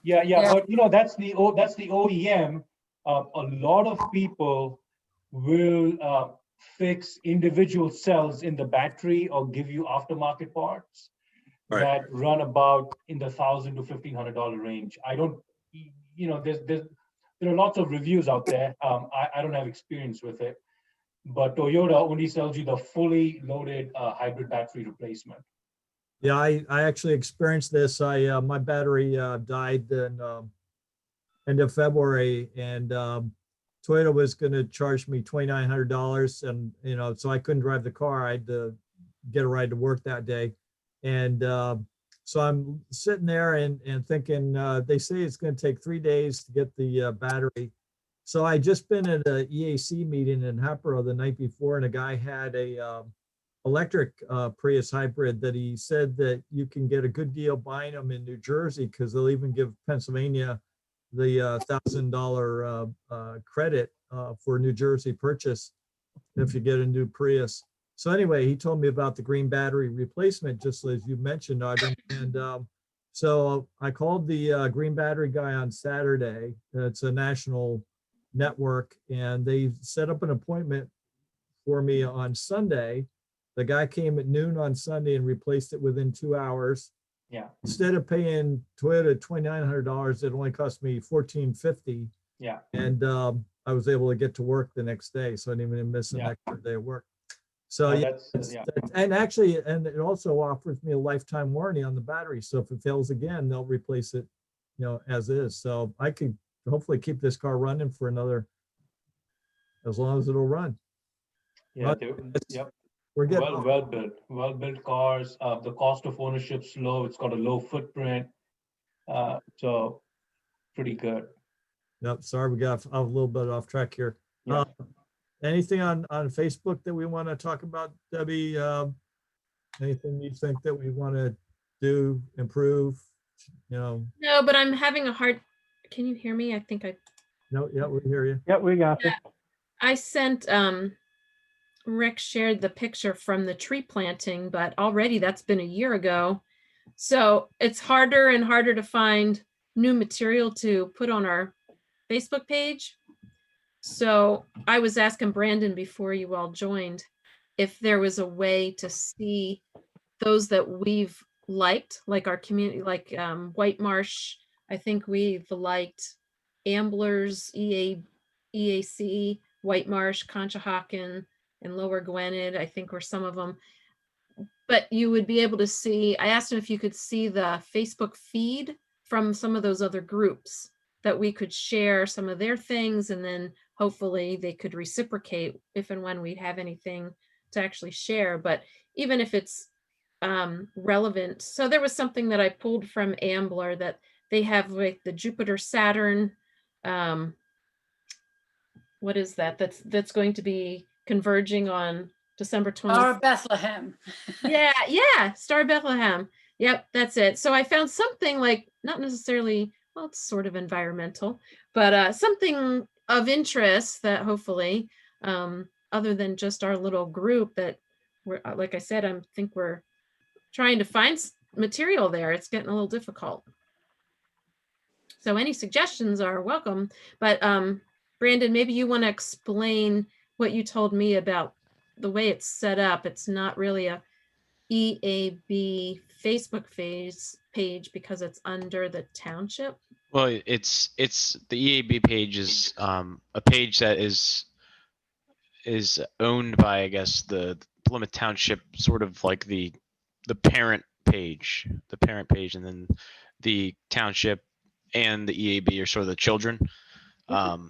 Yeah, Yeah. but that's the OEM. A lot of people will fix individual cells in the battery or give you aftermarket parts Right. that run about in the $1,000 to $1,500 range. I don't, there are lots of reviews out there. I don't have experience with it, but Toyota only sells you the fully loaded hybrid battery replacement. Yeah, I actually experienced this. My battery died in end of February, and Toyota was going to charge me $2,900, and so I couldn't drive the car. I had to get a ride to work that day, and so I'm sitting there and thinking, they say it's going to take 3 days to get the battery. So I just been at a EAC meeting in Hapro the night before, and a guy had a electric Prius hybrid that he said that you can get a good deal buying them in New Jersey, because they'll even give Pennsylvania the $1,000 credit for New Jersey purchase if you get a new Prius. So anyway, he told me about the green battery replacement, just as you mentioned, Adam. And so I called the green battery guy on Saturday. It's a national network, and they set up an appointment for me on Sunday. The guy came at noon on Sunday and replaced it within 2 hours. Yeah. Instead of paying Toyota $2,900, it only cost me $1,450. Yeah. And I was able to get to work the next day, so I didn't even miss an extra day of work. So No, yeah, that's- and actually, and it also offers me a lifetime warranty on the battery. So if it fails again, they'll replace it, as is. So I could hopefully keep this car running for another, as long as it'll run. Yeah, It's- yep. We're getting Well built cars. The cost of ownership's low. It's got a low footprint. So pretty good. Yep, sorry, we got a little bit off track here. Yeah. Anything on Facebook that we want to talk about, Debbie? Anything you think that we want to do, improve, you know? No, but I'm having a hard, can you hear me? I think No, yeah, we hear you. Yep, we got you. I sent, Rick shared the picture from the tree planting, but already that's been a year ago. So it's harder and harder to find new material to put on our Facebook page. So I was asking Brandon before you all joined if there was a way to see those that we've liked, like our community, like White Marsh. I think we've liked Amblers, EAC, White Marsh, Conshohocken, and Lower Gwinnett. I think were some of them. But you would be able to see, I asked him if you could see the Facebook feed from some of those other groups that we could share some of their things, and then hopefully they could reciprocate if and when we have anything to actually share. But even if it's relevant. So there was something that I pulled from Ambler that they have like the Jupiter Saturn. What is that? That's going to be converging on December 20th. Our Bethlehem. Yeah, Star Bethlehem. Yep, that's it. So I found something like not necessarily, well, it's sort of environmental, but something of interest that hopefully, other than just our little group that we're, like I said, I think we're trying to find material there. It's getting a little difficult. So any suggestions are welcome. But Brandon, maybe you want to explain what you told me about the way it's set up. It's not really a EAB Facebook page because it's under the township. Well, it's the EAB page is a page that is owned by, I guess, the Plymouth Township, sort of like the parent page, and then the township and the EAB are sort of the children.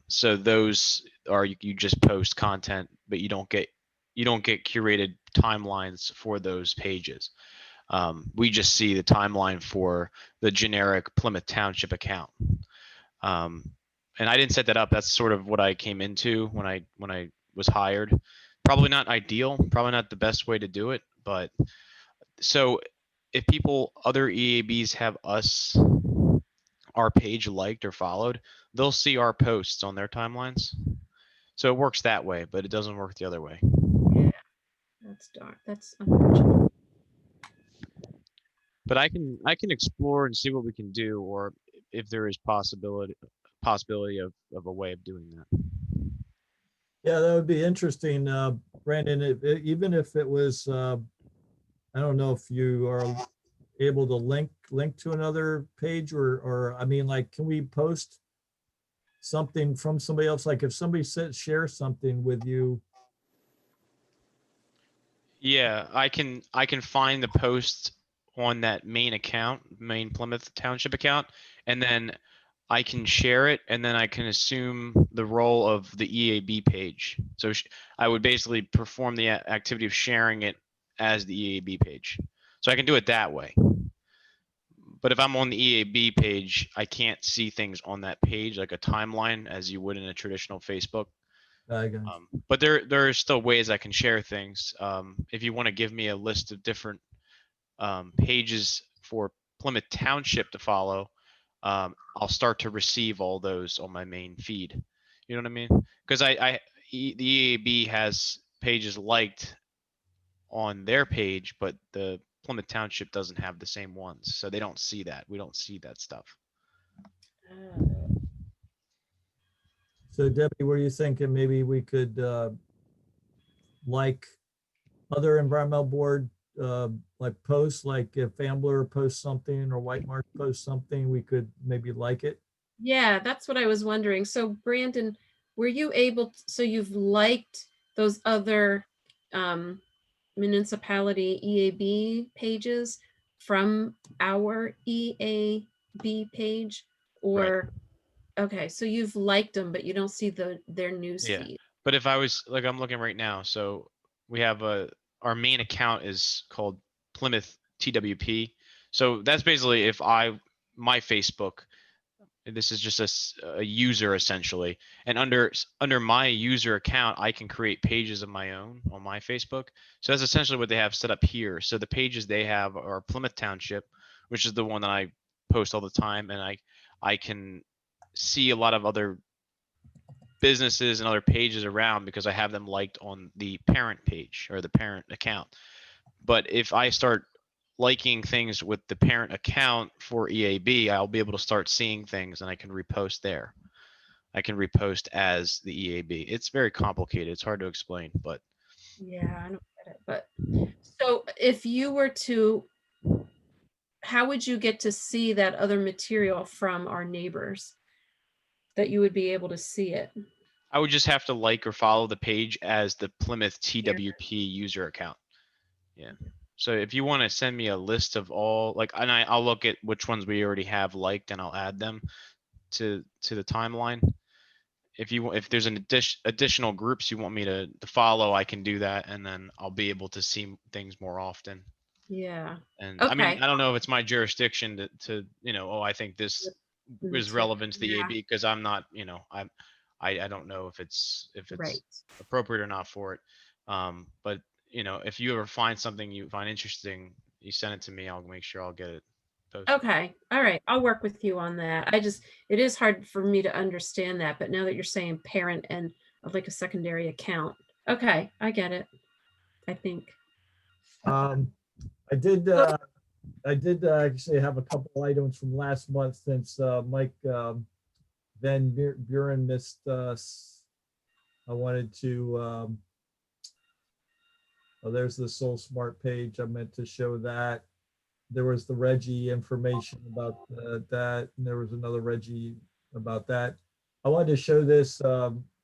So those are, you just post content, but you don't get curated timelines for those pages. We just see the timeline for the generic Plymouth Township account. And I didn't set that up. That's sort of what I came into when I was hired. Probably not ideal, probably not the best way to do it, but so if other EABs have our page liked or followed, they'll see our posts on their timelines. So it works that way, but it doesn't work the other way. Yeah, that's dark. That's unfortunate. But I can explore and see what we can do, or if there is possibility of a way of doing that. Yeah, that would be interesting, Brandon, even if it was, I don't know if you are able to link to another page, or I mean, like, can we post something from somebody else? Like if somebody share something with you. Yeah, I can find the post on that main Plymouth Township account, and then I can share it, and then I can assume the role of the EAB page. So I would basically perform the activity of sharing it as the EAB page. So I can do it that way. But if I'm on the EAB page, I can't see things on that page like a timeline as you would in a traditional Facebook. But there are still ways I can share things. If you want to give me a list of different pages for Plymouth Township to follow, I'll start to receive all those on my main feed. You know what I mean? Because the EAB has pages liked on their page, but the Plymouth Township doesn't have the same ones, so they don't see that. We don't see that stuff. So Debbie, were you thinking maybe we could like other environmental board like posts, like if Ambler posts something or White Marsh posts something, we could maybe like it? Yeah, that's what I was wondering. So Brandon, were you able so you've liked those other municipality EAB pages from our EAB page, or okay, so you've liked them, but you don't see their news feed. But if I was like, I'm looking right now, so we have our main account is called Plymouth TWP. So that's basically if I my Facebook. This is just a user essentially. And under my user account, I can create pages of my own on my Facebook. So that's essentially what they have set up here. So the pages they have are Plymouth Township, which is the one that I post all the time. And I can see a lot of other businesses and other pages around because I have them liked on the parent page or the parent account. But if I start liking things with the parent account for EAB, I'll be able to start seeing things and I can repost there. I can repost as the EAB. It's very complicated. It's hard to explain, but Yeah, I don't get it. But so if you were to, how would you get to see that other material from our neighbors? That you would be able to see it? I would just have to like or follow the page as the Plymouth TWP user account. Yeah. So if you want to send me a list of all and I'll look at which ones we already have liked and I'll add them to the timeline. If there's an additional groups you want me to follow, I can do that, and then I'll be able to see things more often. Yeah. And Okay. I mean, I don't know if it's my jurisdiction to I think this is relevant to the Yeah. EAB because I'm not, I don't know if it's Right. appropriate or not for it. But if you ever find something you find interesting, you send it to me. I'll make sure I'll get it posted. Okay. All right. I'll work with you on that. It is hard for me to understand that, but now that you're saying parent and like a secondary account. Okay. I get it. I think. I did actually have a couple items from last month since Mike Van Buren missed us. I wanted to, there's the Soul Smart page. I meant to show that. There was the Reggie information about that, and there was another Reggie about that. I wanted to show this,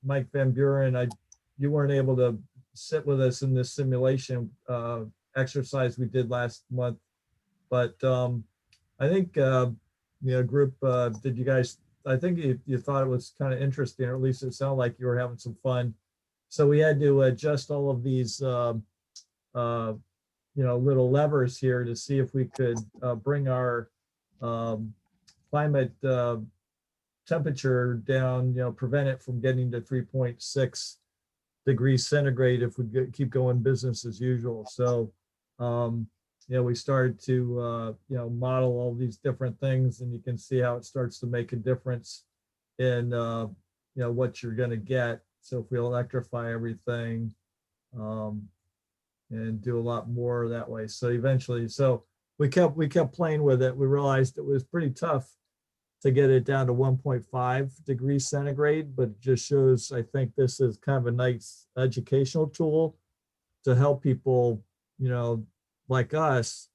Mike Van Buren. You weren't able to sit with us in this simulation exercise we did last month, but I think group did you guys? I think you thought it was kind of interesting, or at least it sounded like you were having some fun. So we had to adjust all of these little levers here to see if we could bring our climate temperature down, prevent it from getting to 3.6 degrees centigrade if we keep going business as usual. So we started to model all these different things, and you can see how it starts to make a difference in what you're going to get. So if we electrify everything and do a lot more that way, so eventually, we kept playing with it. We realized it was pretty tough to get it down to 1.5 degrees centigrade, but it just shows, I think this is kind of a nice educational tool to help people, like us,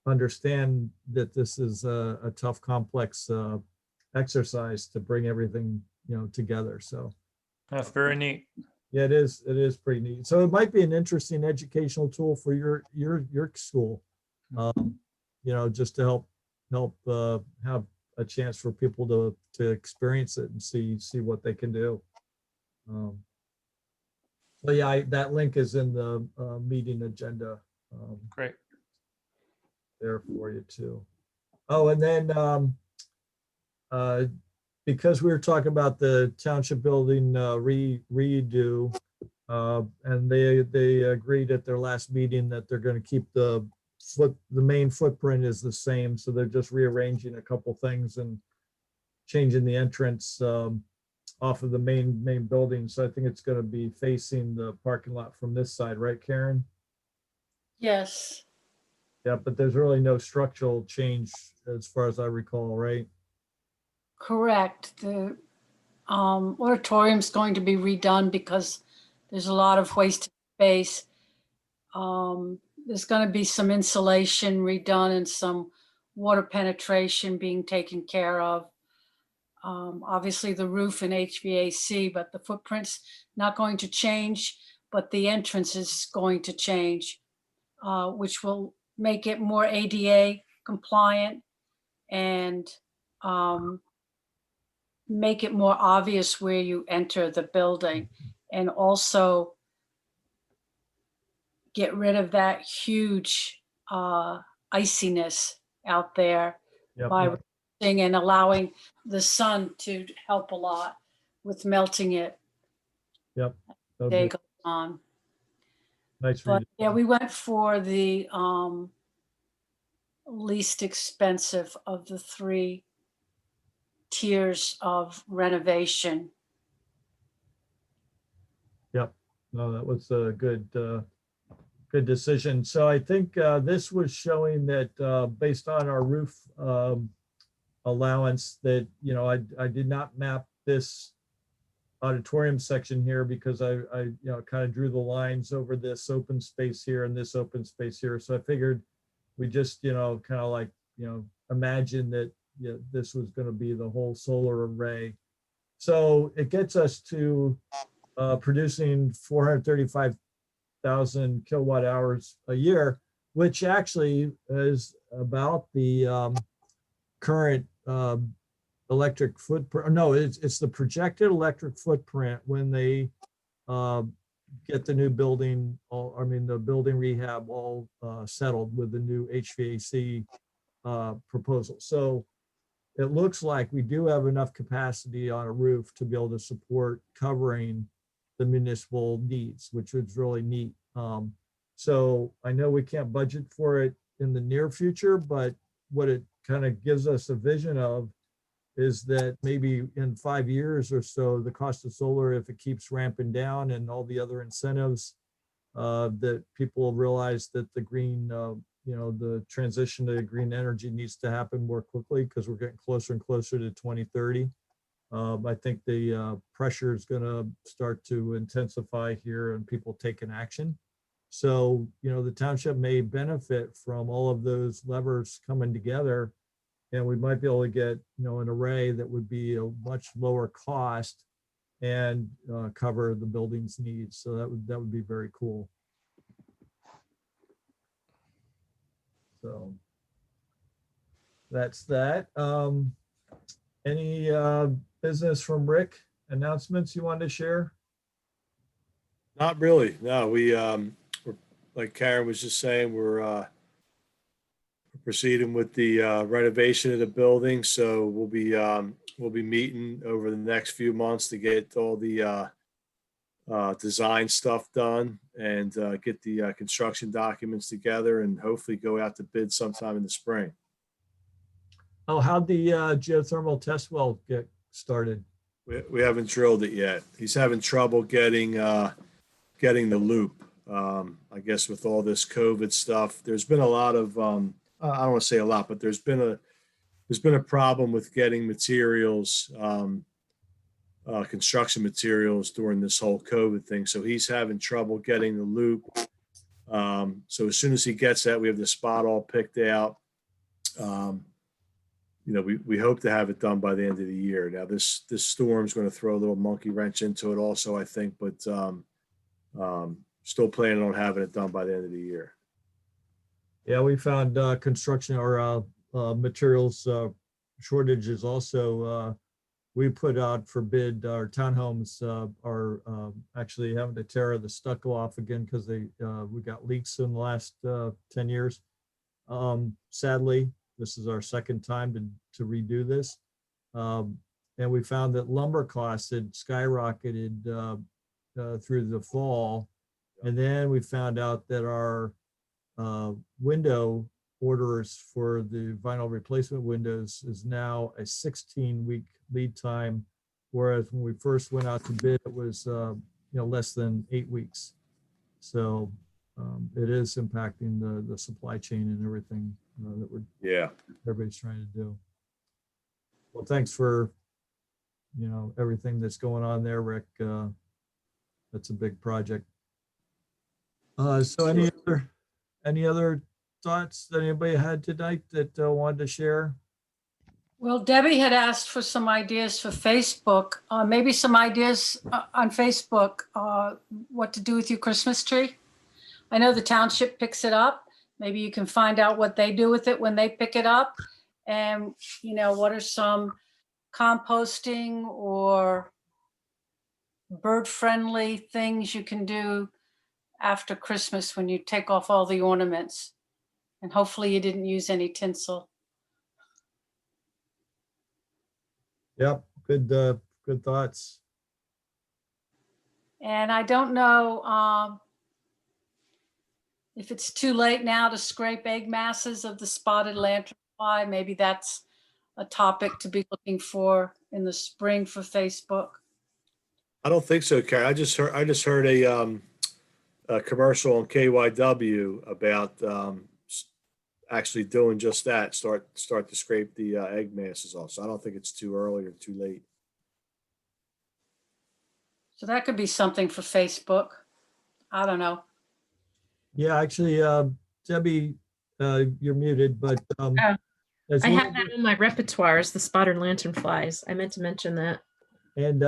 understand that this is a tough, complex exercise to bring everything, together. So That's very neat. yeah, it is pretty neat. So it might be an interesting educational tool for your school, just to help have a chance for people to experience it and see what they can do. So yeah, that link is in the meeting agenda. Great. There for you too. Oh, and then because we were talking about the township building redo, and they agreed at their last meeting that they're going to keep the main footprint is the same, so they're just rearranging a couple things and changing the entrance off of the main building. So I think it's going to be facing the parking lot from this side, right, Karen? Yes, Yeah, but there's really no structural change as far as I recall, right? correct. The auditorium's going to be redone because there's a lot of wasted space. There's going to be some insulation redone and some water penetration being taken care of. Obviously the roof and HVAC, but the footprint's not going to change, but the entrance is going to change, which will make it more ADA compliant and make it more obvious where you enter the building, and also get rid of that huge iciness out there Yep. by and allowing the sun to help a lot with melting it Yep. that'll day be goes on. Nice But read. yeah, we went for the least expensive of the 3 tiers of renovation. Yep. No, that was a good decision. So I think this was showing that based on our roof allowance that, I did not map this auditorium section here because I kind of drew the lines over this open space here and this open space here. So I figured we just, kind of like, imagine that this was going to be the whole solar array. So it gets us to producing 435,000 kilowatt hours a year, which actually is about the current electric footprint. No, it's the projected electric footprint when they get the new building, the building rehab all settled with the new HVAC proposal. So it looks like we do have enough capacity on a roof to be able to support covering the municipal needs, which is really neat. So I know we can't budget for it in the near future, but what it kind of gives us a vision of is that maybe in 5 years or so, the cost of solar, if it keeps ramping down and all the other incentives, that people realize that the green, the transition to green energy needs to happen more quickly because we're getting closer and closer to 2030. I think the pressure is going to start to intensify here and people taking action. So, the township may benefit from all of those levers coming together, and we might be able to get, an array that would be a much lower cost and cover the building's needs. So that would be very cool. So that's that. Any business from Rick, announcements you wanted to share? Not really. No, we're, like Karen was just saying, we're proceeding with the renovation of the building. So we'll be meeting over the next few months to get all the design stuff done and get the construction documents together and hopefully go out to bid sometime in the spring. Oh, how'd the geothermal test well get started? We haven't drilled it yet. He's having trouble getting the loop. I guess with all this COVID stuff, there's been a lot of I don't want to say a lot, but there's been a problem with getting materials, construction materials during this whole COVID thing. So he's having trouble getting the loop. So as soon as he gets that, we have the spot all picked out. We hope to have it done by the end of the year. Now this storm is going to throw a little monkey wrench into it also, I think, but still planning on having it done by the end of the year. Yeah, we found construction or materials shortages also. We put out for bid, our townhomes are actually having to tear the stucco off again because we got leaks in the last 10 years. Sadly, this is our second time to redo this. And we found that lumber costs had skyrocketed through the fall. And then we found out that our window orders for the vinyl replacement windows is now a 16-week lead time, whereas when we first went out to bid, it was less than 8 weeks. So it is impacting the supply chain and everything that everybody's trying to do. Well, thanks for everything that's going on there, Rick. That's a big project. So any other thoughts that anybody had tonight that wanted to share? Well, Debbie had asked for some ideas for Facebook, maybe some ideas on Facebook, what to do with your Christmas tree. I know the township picks it up. Maybe you can find out what they do with it when they pick it up. And, what are some composting or bird-friendly things you can do after Christmas when you take off all the ornaments. And hopefully you didn't use any tinsel. Yep, good thoughts. And I don't know if it's too late now to scrape egg masses of the spotted lanternfly. Maybe that's a topic to be looking for in the spring for Facebook. I don't think so, Karen. I just heard a commercial on KYW about actually doing just that. Start to scrape the egg masses off. So I don't think it's too early or too late. So that could be something for Facebook. I don't know. Yeah, actually, Debbie, you're muted, but Oh, as I one have of that in my repertoire is the spotted lanternflies. I meant to mention that. And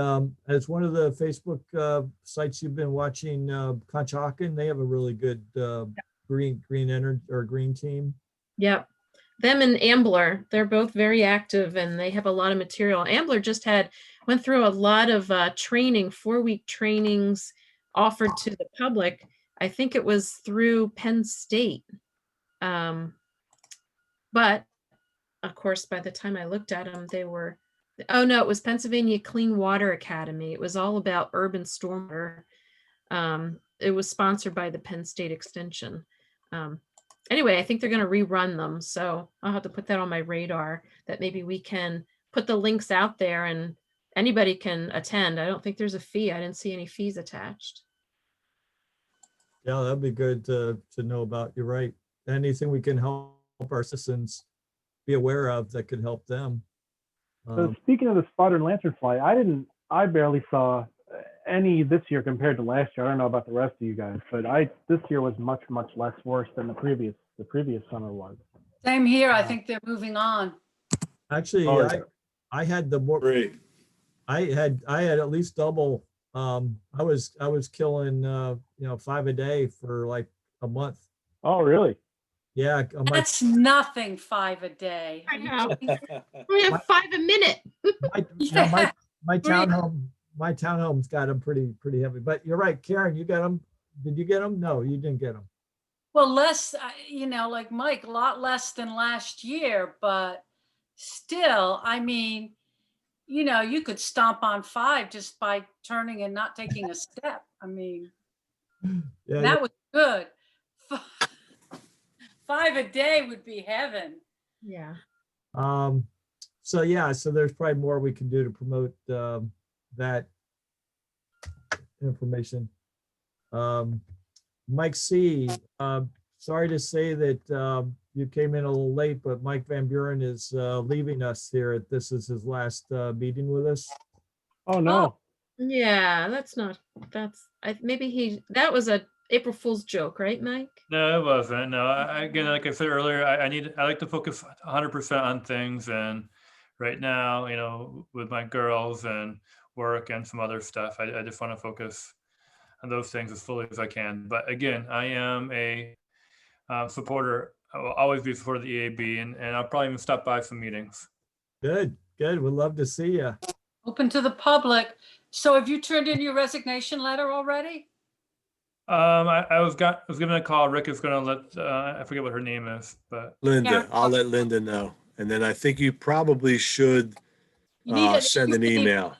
as one of the Facebook sites you've been watching, Conshohocken, they have a really good green energy or green team. Yep. Them and Ambler, they're both very active and they have a lot of material. Ambler just went through a lot of training, 4-week trainings offered to the public. I think it was through Penn State. But of course, by the time I looked at them, oh no, it was Pennsylvania Clean Water Academy. It was all about urban stormwater. It was sponsored by the Penn State Extension. Anyway, I think they're going to rerun them. So I'll have to put that on my radar that maybe we can put the links out there and anybody can attend. I don't think there's a fee. I didn't see any fees attached. Yeah, that'd be good to know about. You're right. Anything we can help our citizens be aware of that could help them. So speaking of the spotted lanternfly, I barely saw any this year compared to last year. I don't know about the rest of you guys, but this year was much less worse than the previous summer was. Same here. I think they're moving on. Actually, Oh, yeah. I had the more. Great. I had at least double. I was killing 5 a day for like a month. Oh, really? Yeah, That's nothing, 5 a day. I know. We have 5 a minute. my Great. my townhome's got them pretty heavy. But you're right, Karen. You got them. Did you get them? No, you didn't get them. Well, less, like Mike, a lot less than last year, but still, I mean, you could stomp on 5 just by turning and not taking a step. I mean, Yeah, that was good. 5 a day would be heaven. Yeah. So yeah, so there's probably more we can do to promote that information. Mike C, sorry to say that you came in a little late, but Mike Van Buren is leaving us here. This is his last meeting with us. Oh no. Yeah, that was a April Fool's joke, right, Mike? No, it wasn't. No, again, like I said earlier, I like to focus 100% on things. And right now, with my girls and work and some other stuff, I just want to focus on those things as fully as I can. But again, I am a supporter. I will always be a supporter of the EAB, and I'll probably even stop by some meetings. Good. We'd love to see you. Open to the public. So have you turned in your resignation letter already? I was given a call. Rick is going to let, I forget what her name is, but Linda, Yeah. I'll let Linda know. And then I think you probably should You need send an email.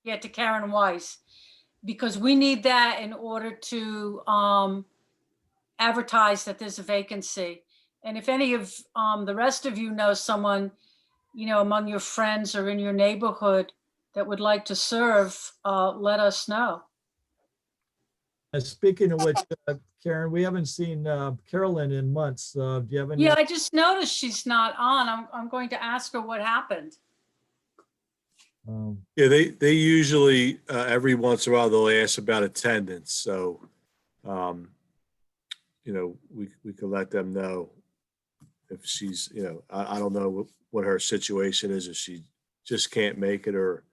Yeah, to Karen Weiss, because we need that in order to advertise that there's a vacancy. And if any of the rest of you know someone, among your friends or in your neighborhood that would like to serve, let us know. Speaking of which, Karen, we haven't seen Carolyn in months. Do you have any? Yeah, I just noticed she's not on. I'm going to ask her what happened. Yeah, they usually every once in a while they'll ask about attendance. So, we could let them know if she's, I don't know what her situation is, if she just can't make it or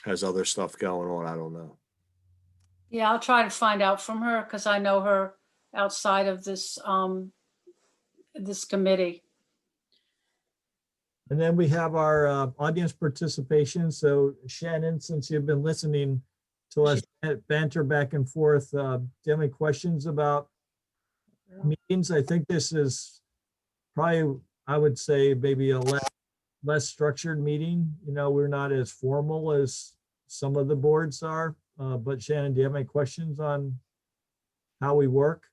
has other stuff going on. I don't know. Yeah, I'll try to find out from her because I know her outside of this this committee. And then we have our audience participation. So Shannon, since you've been listening to us banter back and forth, do you have any questions about meetings? I think this is probably, I would say maybe less structured meeting. You know, we're not as formal as some of the boards are. But Shannon, do you have any questions on how we work?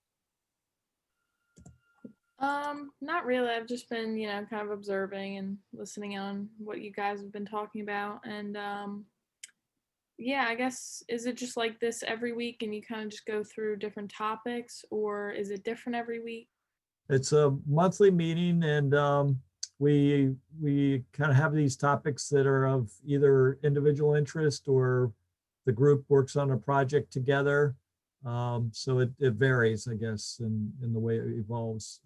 Not really. I've just been, kind of observing and listening on what you guys have been talking about. And yeah, I guess, is it just like this every week and you kind of just go through different topics, or is it different every week? It's a monthly meeting, and we kind of have these topics that are of either individual interest or the group works on a project together. So it varies, I guess, in the way it evolves.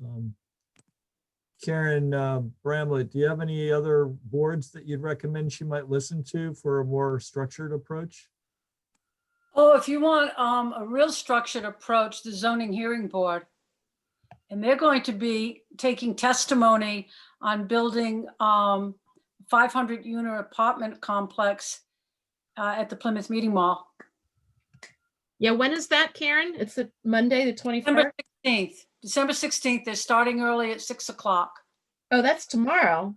Karen Bramlett, do you have any other boards that you'd recommend she might listen to for a more structured approach? Oh, if you want a real structured approach, the zoning hearing board. And they're going to be taking testimony on building 500 unit apartment complex at the Plymouth Meeting Mall. Yeah, when is that, Karen? It's a Monday, the 21st? December 16th. December 16th, they're starting early at 6 o'clock. Oh, that's tomorrow.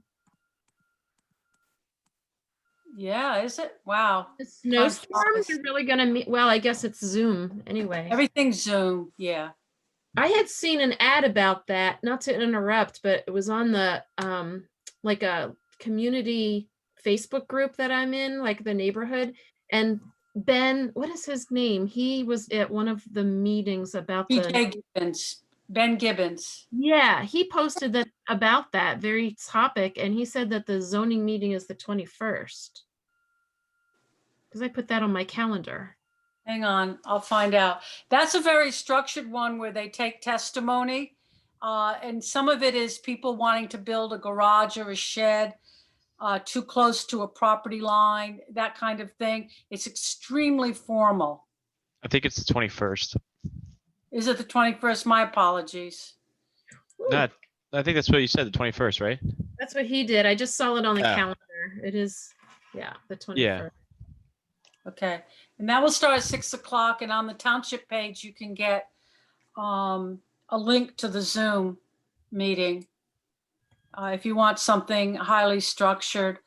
Yeah, is it? Wow. The snowstorms flies. are really gonna meet, well, I guess it's Zoom anyway. Everything's Zoom, yeah. I had seen an ad about that, not to interrupt, but it was on the like a community Facebook group that I'm in, like the neighborhood. And Ben, what is his name? He was at one of the meetings about BJ Gibbons, Ben Gibbons. Yeah, he posted that about that very topic, and he said that the zoning meeting is the 21st. Because I put that on my calendar. Hang on, I'll find out. That's a very structured one where they take testimony. And some of it is people wanting to build a garage or a shed too close to a property line, that kind of thing. It's extremely formal. I think it's the 21st. Is it the 21st? My apologies. No, I think that's what you said, the 21st, right? That's what he did. I just saw it on the Yeah. calendar. It is, yeah, the 21st. Yeah. Okay, and that will start at 6 o'clock, and on the township page, you can get a link to the Zoom meeting. If you want something highly structured,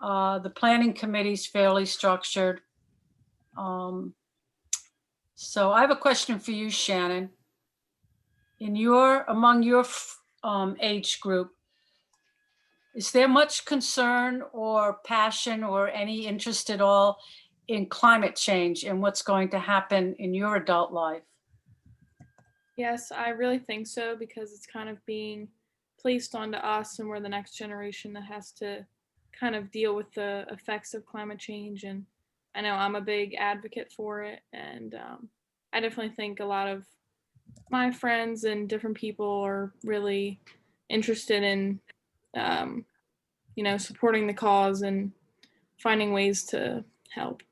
the planning committee's fairly structured. So I have a question for you, Shannon. Among your age group, is there much concern or passion or any interest at all in climate change and what's going to happen in your adult life? Yes, I really think so, because it's kind of being placed onto us, and we're the next generation that has to kind of deal with the effects of climate change. And I know I'm a big advocate for it, and I definitely think a lot of my friends and different people are really interested in supporting the cause and finding ways to help.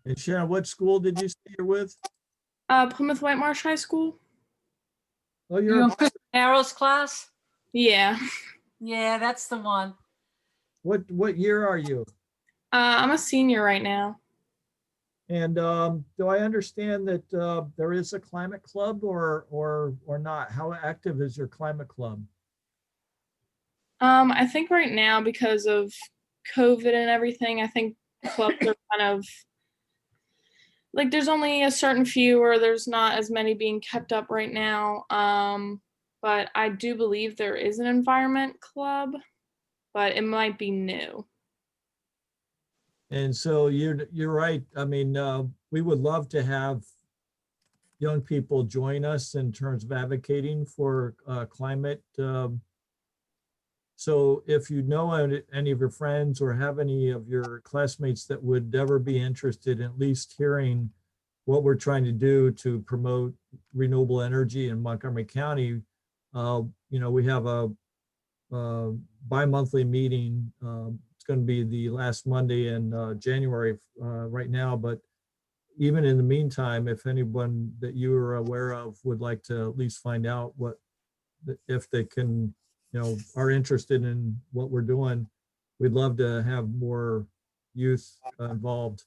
And Sharon, what school did you say you're with? Plymouth White Marsh High School. Oh, You in Chris Narrow's class? Yeah. Yeah, that's the one. What year are you? I'm a senior right now. And do I understand that there is a climate club or not? How active is your climate club? I think right now, because of COVID and everything, I think clubs are kind of like, there's only a certain few, or there's not as many being kept up right now. But I do believe there is an environment club, but it might be new. And so you're right. I mean, we would love to have young people join us in terms of advocating for climate. So if you know any of your friends or have any of your classmates that would ever be interested in at least hearing what we're trying to do to promote renewable energy in Montgomery County, we have a bi-monthly meeting. It's going to be the last Monday in January right now, but even in the meantime, if anyone that you are aware of would like to at least find out if they can, are interested in what we're doing, we'd love to have more youth involved.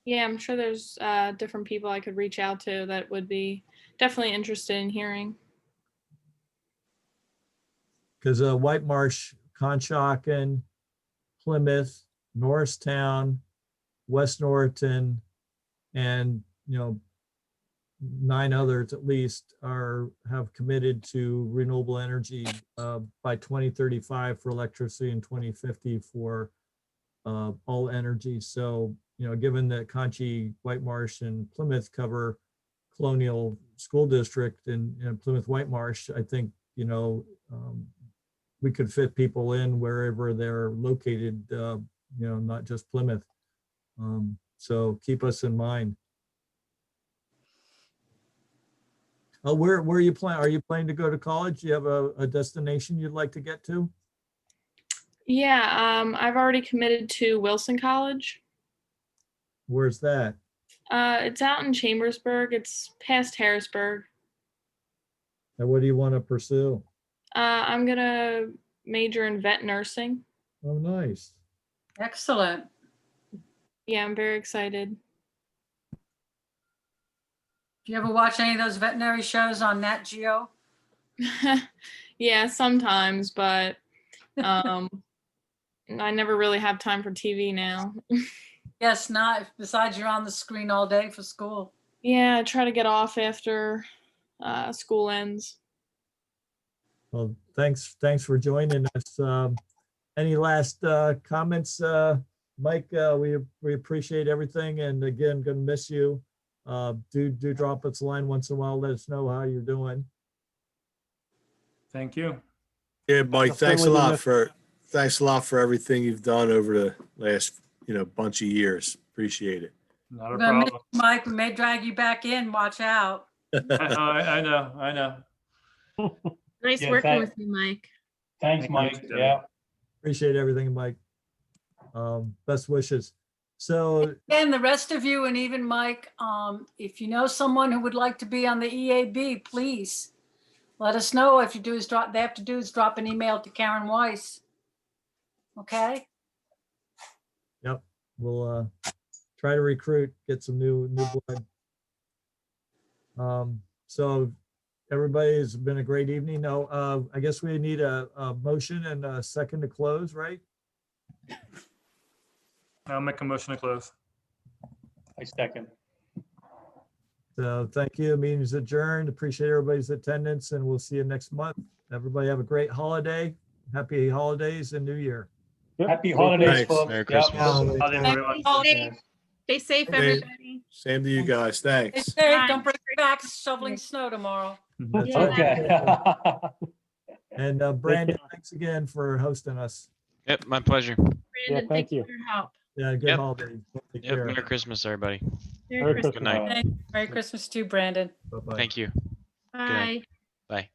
Yeah, I'm sure there's different people I could reach out to that would be definitely interested in hearing. because White Marsh, Conshohocken, Plymouth, Norristown, West Norriton, and, 9 others at least have committed to renewable energy by 2035 for electricity and 2050 for all energy. So, given that Conchie, White Marsh, and Plymouth cover Colonial School District and Plymouth White Marsh, I think, we could fit people in wherever they're located, not just Plymouth. So keep us in mind. Where are you planning? Are you planning to go to college? Do you have a destination you'd like to get to? Yeah, I've already committed to Wilson College. Where's that? It's out in Chambersburg. It's past Harrisburg. And what do you want to pursue? I'm gonna major in vet nursing. Oh, nice. Excellent. Yeah, I'm very excited. Do you ever watch any of those veterinary shows on Nat Geo? Yeah, sometimes, but I never really have time for TV now. Yes, not. Besides, you're on the screen all day for school. Yeah, I try to get off after school ends. Well, thanks for joining us. Any last comments, Mike? We appreciate everything, and again, gonna miss you. Do drop us a line once in a while. Let us know how you're doing. Thank you. Yeah, Mike, I'll thanks a certainly be lot missed. for everything you've done over the last, bunch of years. Appreciate it. Not a We're gonna miss problem. you, Mike, we may drag you back in. Watch out. I know. Nice Yeah, working thanks. with you, Mike. Thanks, Mike. Thanks, Yeah. Appreciate everything, Mike. Best wishes. So And the rest of you, and even Mike, if you know someone who would like to be on the EAB, please let us know. If you do is drop, they have to do is drop an email to Karen Weiss. Okay? yep, we'll try to recruit, get some new blood. So everybody, has been a great evening. No, I guess we need a motion and a second to close, right? I'll make a motion to close. I second. So thank you. Meeting's adjourned. Appreciate everybody's attendance, and we'll see you next month. Everybody have a great holiday. Happy holidays and New Year. Yep. Happy Stay holidays, Thanks. folks. Merry Yep. Christmas. Holiday, Happy everyone. holidays. Stay safe, Hey. everybody. Same to you guys. Stay Thanks. safe. Don't break your backs shoveling snow tomorrow. That's Yeah. right. Okay. And Brandon, thanks again for hosting us. Yep, my pleasure. Brandon, thank thanks you. for your help. Yeah, good Yep. holidays. Take Yep, care. Merry Christmas, everybody. Merry Merry Christmas. Good night. Merry Christmas to you, Brandon. Bye-bye. Thank you. Bye. Bye.